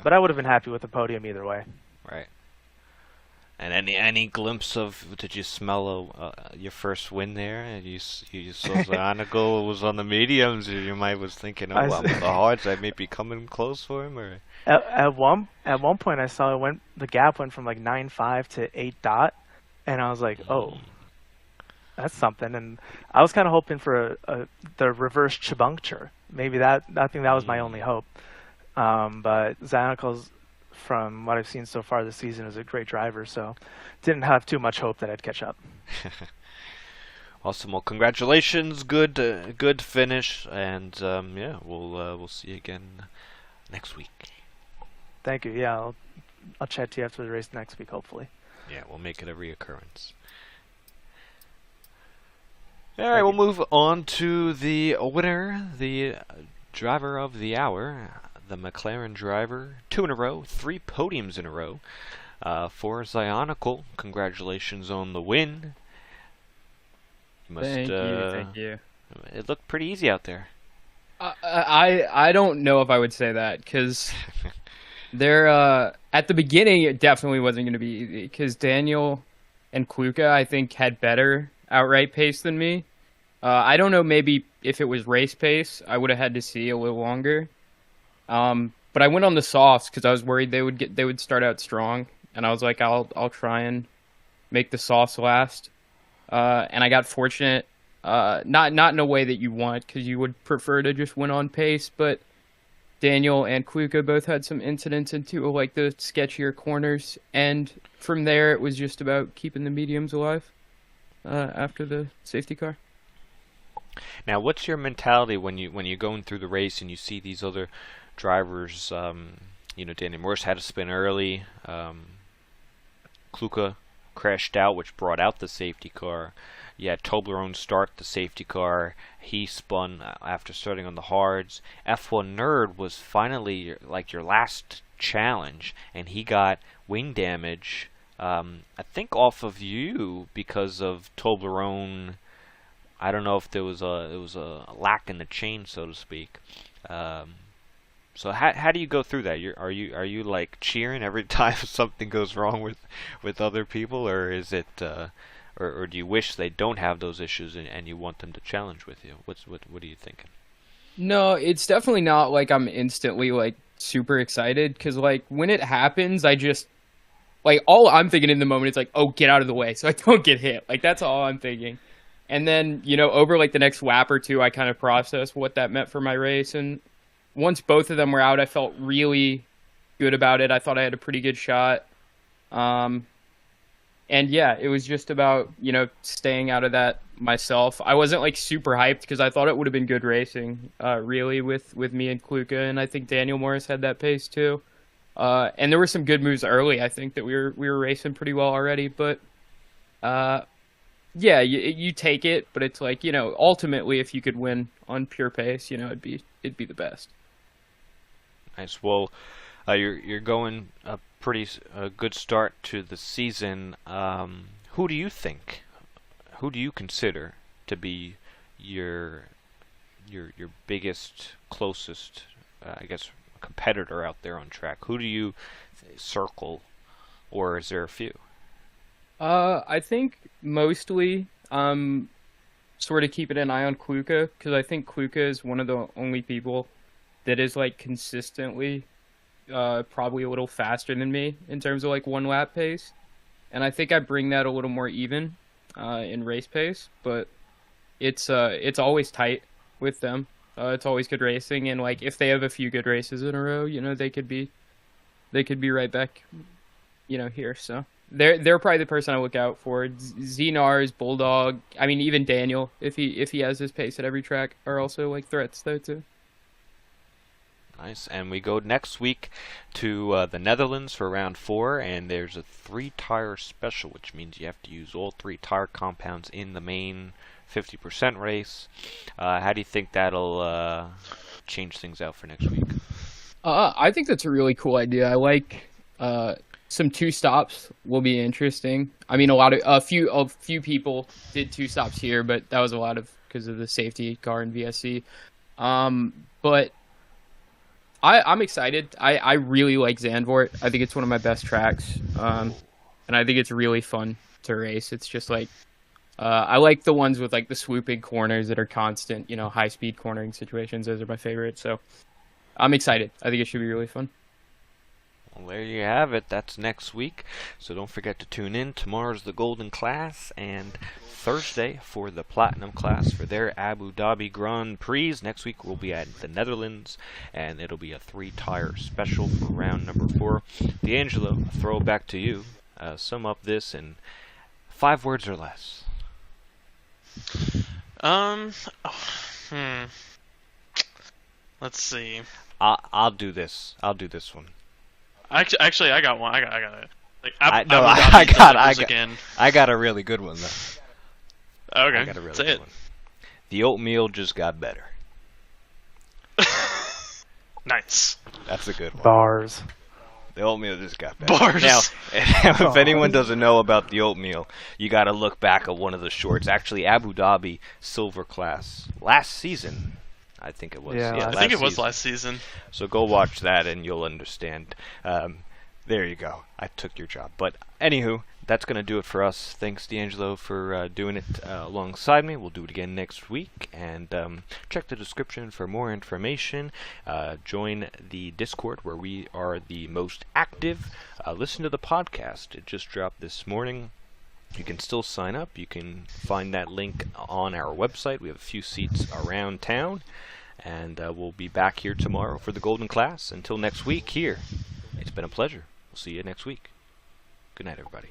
S4: But I would have been happy with the podium either way.
S1: Right. And any glimpse of, did you smell your first win there? And you saw Zionicle was on the mediums, or you might was thinking, oh, well, the hards, I may be coming close for him, or
S4: at one point I saw the gap went from like 9.5 to 8 dot, and I was like, oh, that's something. And I was kind of hoping for the reverse chibuncture. Maybe I think that was my only hope. But Zionicle's, from what I've seen so far this season, is a great driver, so didn't have too much hope that I'd catch up.
S1: Awesome. Well, congratulations. Good finish, and we'll see you again next week.
S4: Thank you. Yeah, I'll chat to you after the race next week, hopefully.
S1: Yeah, we'll make it a reoccurrence. All right, we'll move on to the winner, the driver of the hour. The McLaren driver, 2 in a row, 3 podiums in a row for Zionicle. Congratulations on the win.
S5: Thank you.
S1: It looked pretty easy out there.
S5: I don't know if I would say that, because at the beginning it definitely wasn't going to be easy, because Daniel and Kluka, I think, had better outright pace than me. I don't know, maybe if it was race pace, I would have had to see a little longer. But I went on the softs because I was worried they would start out strong, and I was like, I'll try and make the softs last. And I got fortunate, not in a way that you want, because you would prefer to just win on pace, but Daniel and Kluka both had some incidents into like the sketchier corners, and from there it was just about keeping the mediums alive after the safety car.
S1: Now, what's your mentality when you're going through the race and you see these other drivers? Danny Morse had to spin early. Kluka crashed out, which brought out the safety car. You had Toblerone start the safety car. He spun after starting on the hards. F1 Nerd was finally your last challenge, and he got wing damage. I think off of you because of Toblerone. I don't know if it was a lack in the chain, so to speak. So how do you go through that? Are you like cheering every time something goes wrong with other people, or is it or do you wish they don't have those issues and you want them to challenge with you? What are you thinking?
S5: No, it's definitely not like I'm instantly like super excited because like when it happens, I just like all I'm thinking in the moment is like, oh, get out of the way so I don't get hit. Like that's all I'm thinking. And then, over like the next lap or two, I kind of process what that meant for my race. And once both of them were out, I felt really good about it. I thought I had a pretty good shot. And yeah, it was just about, staying out of that myself. I wasn't like super hyped because I thought it would have been good racing, really, with me and Kluka. And I think Daniel Morris had that pace too. And there were some good moves early. I think that we were racing pretty well already. But yeah, you take it. But it's like, ultimately, if you could win on pure pace, it'd be the best.
S1: Nice. Well, you're going a pretty good start to the season. Who do you consider to be your biggest, closest, I guess, competitor out there on track? Who do you circle, or is there a few?
S5: I think mostly sort of keeping an eye on Kluka because I think Kluka is one of the only people that is like consistently probably a little faster than me in terms of like one lap pace, and I think I bring that a little more even in race pace. But it's always tight with them. It's always good racing, and like if they have a few good races in a row, they could be right back, here. So they're probably the person I look out for. Znars, Bulldog, I mean even Daniel, if he has his pace at every track, are also like threats there too.
S1: Nice. And we go next week to the Netherlands for round 4, and there's a 3-tire special, which means you have to use all 3 tire compounds in the main 50% race. How do you think that'll change things out for next week?
S5: I think that's a really cool idea. I like some 2 stops will be interesting. I mean, a few people did 2 stops here, but that was a lot of because of the safety car in VSC. But I'm excited. I really like Zandvoort. I think it's one of my best tracks, and I think it's really fun to race. It's just like I like the ones with like the swooping corners that are constant, high speed cornering situations. Those are my favorite. So I'm excited. I think it should be really fun.
S1: Well, there you have it. That's next week. So don't forget to tune in. Tomorrow's the Golden Class, and Thursday for the Platinum Class for their Abu Dhabi Grand Prix. Next week we'll be at the Netherlands, and it'll be a 3-tire special for round number 4. D'Angelo, throw it back to you. Sum up this in 5 words or less.
S2: Let's see.
S1: I'll do this. I'll do this one.
S2: Actually, I got one. I got it. Like,
S1: I got a really good one though.
S2: Okay,
S1: I got a really
S2: say
S1: good
S2: it.
S1: one. The oatmeal just got better.
S2: Nice.
S1: That's a good one.
S4: Bars.
S1: The oatmeal just got better.
S2: Bars.
S1: Now, if anyone doesn't know about the oatmeal, you got to look back at one of the shorts. Actually, Abu Dhabi Silver Class last season. I think it was.
S4: Yeah,
S2: I think it was last season.
S1: So go watch that and you'll understand. There you go. I took your job. But anywho, that's going to do it for us. Thanks, D'Angelo, for doing it alongside me. We'll do it again next week. And check the description for more information. Join the Discord where we are the most active. Listen to the podcast. It just dropped this morning. You can still sign up. You can find that link on our website. We have a few seats around town. And we'll be back here tomorrow for the Golden Class. Until next week here, it's been a pleasure. We'll see you next week. Good night, everybody.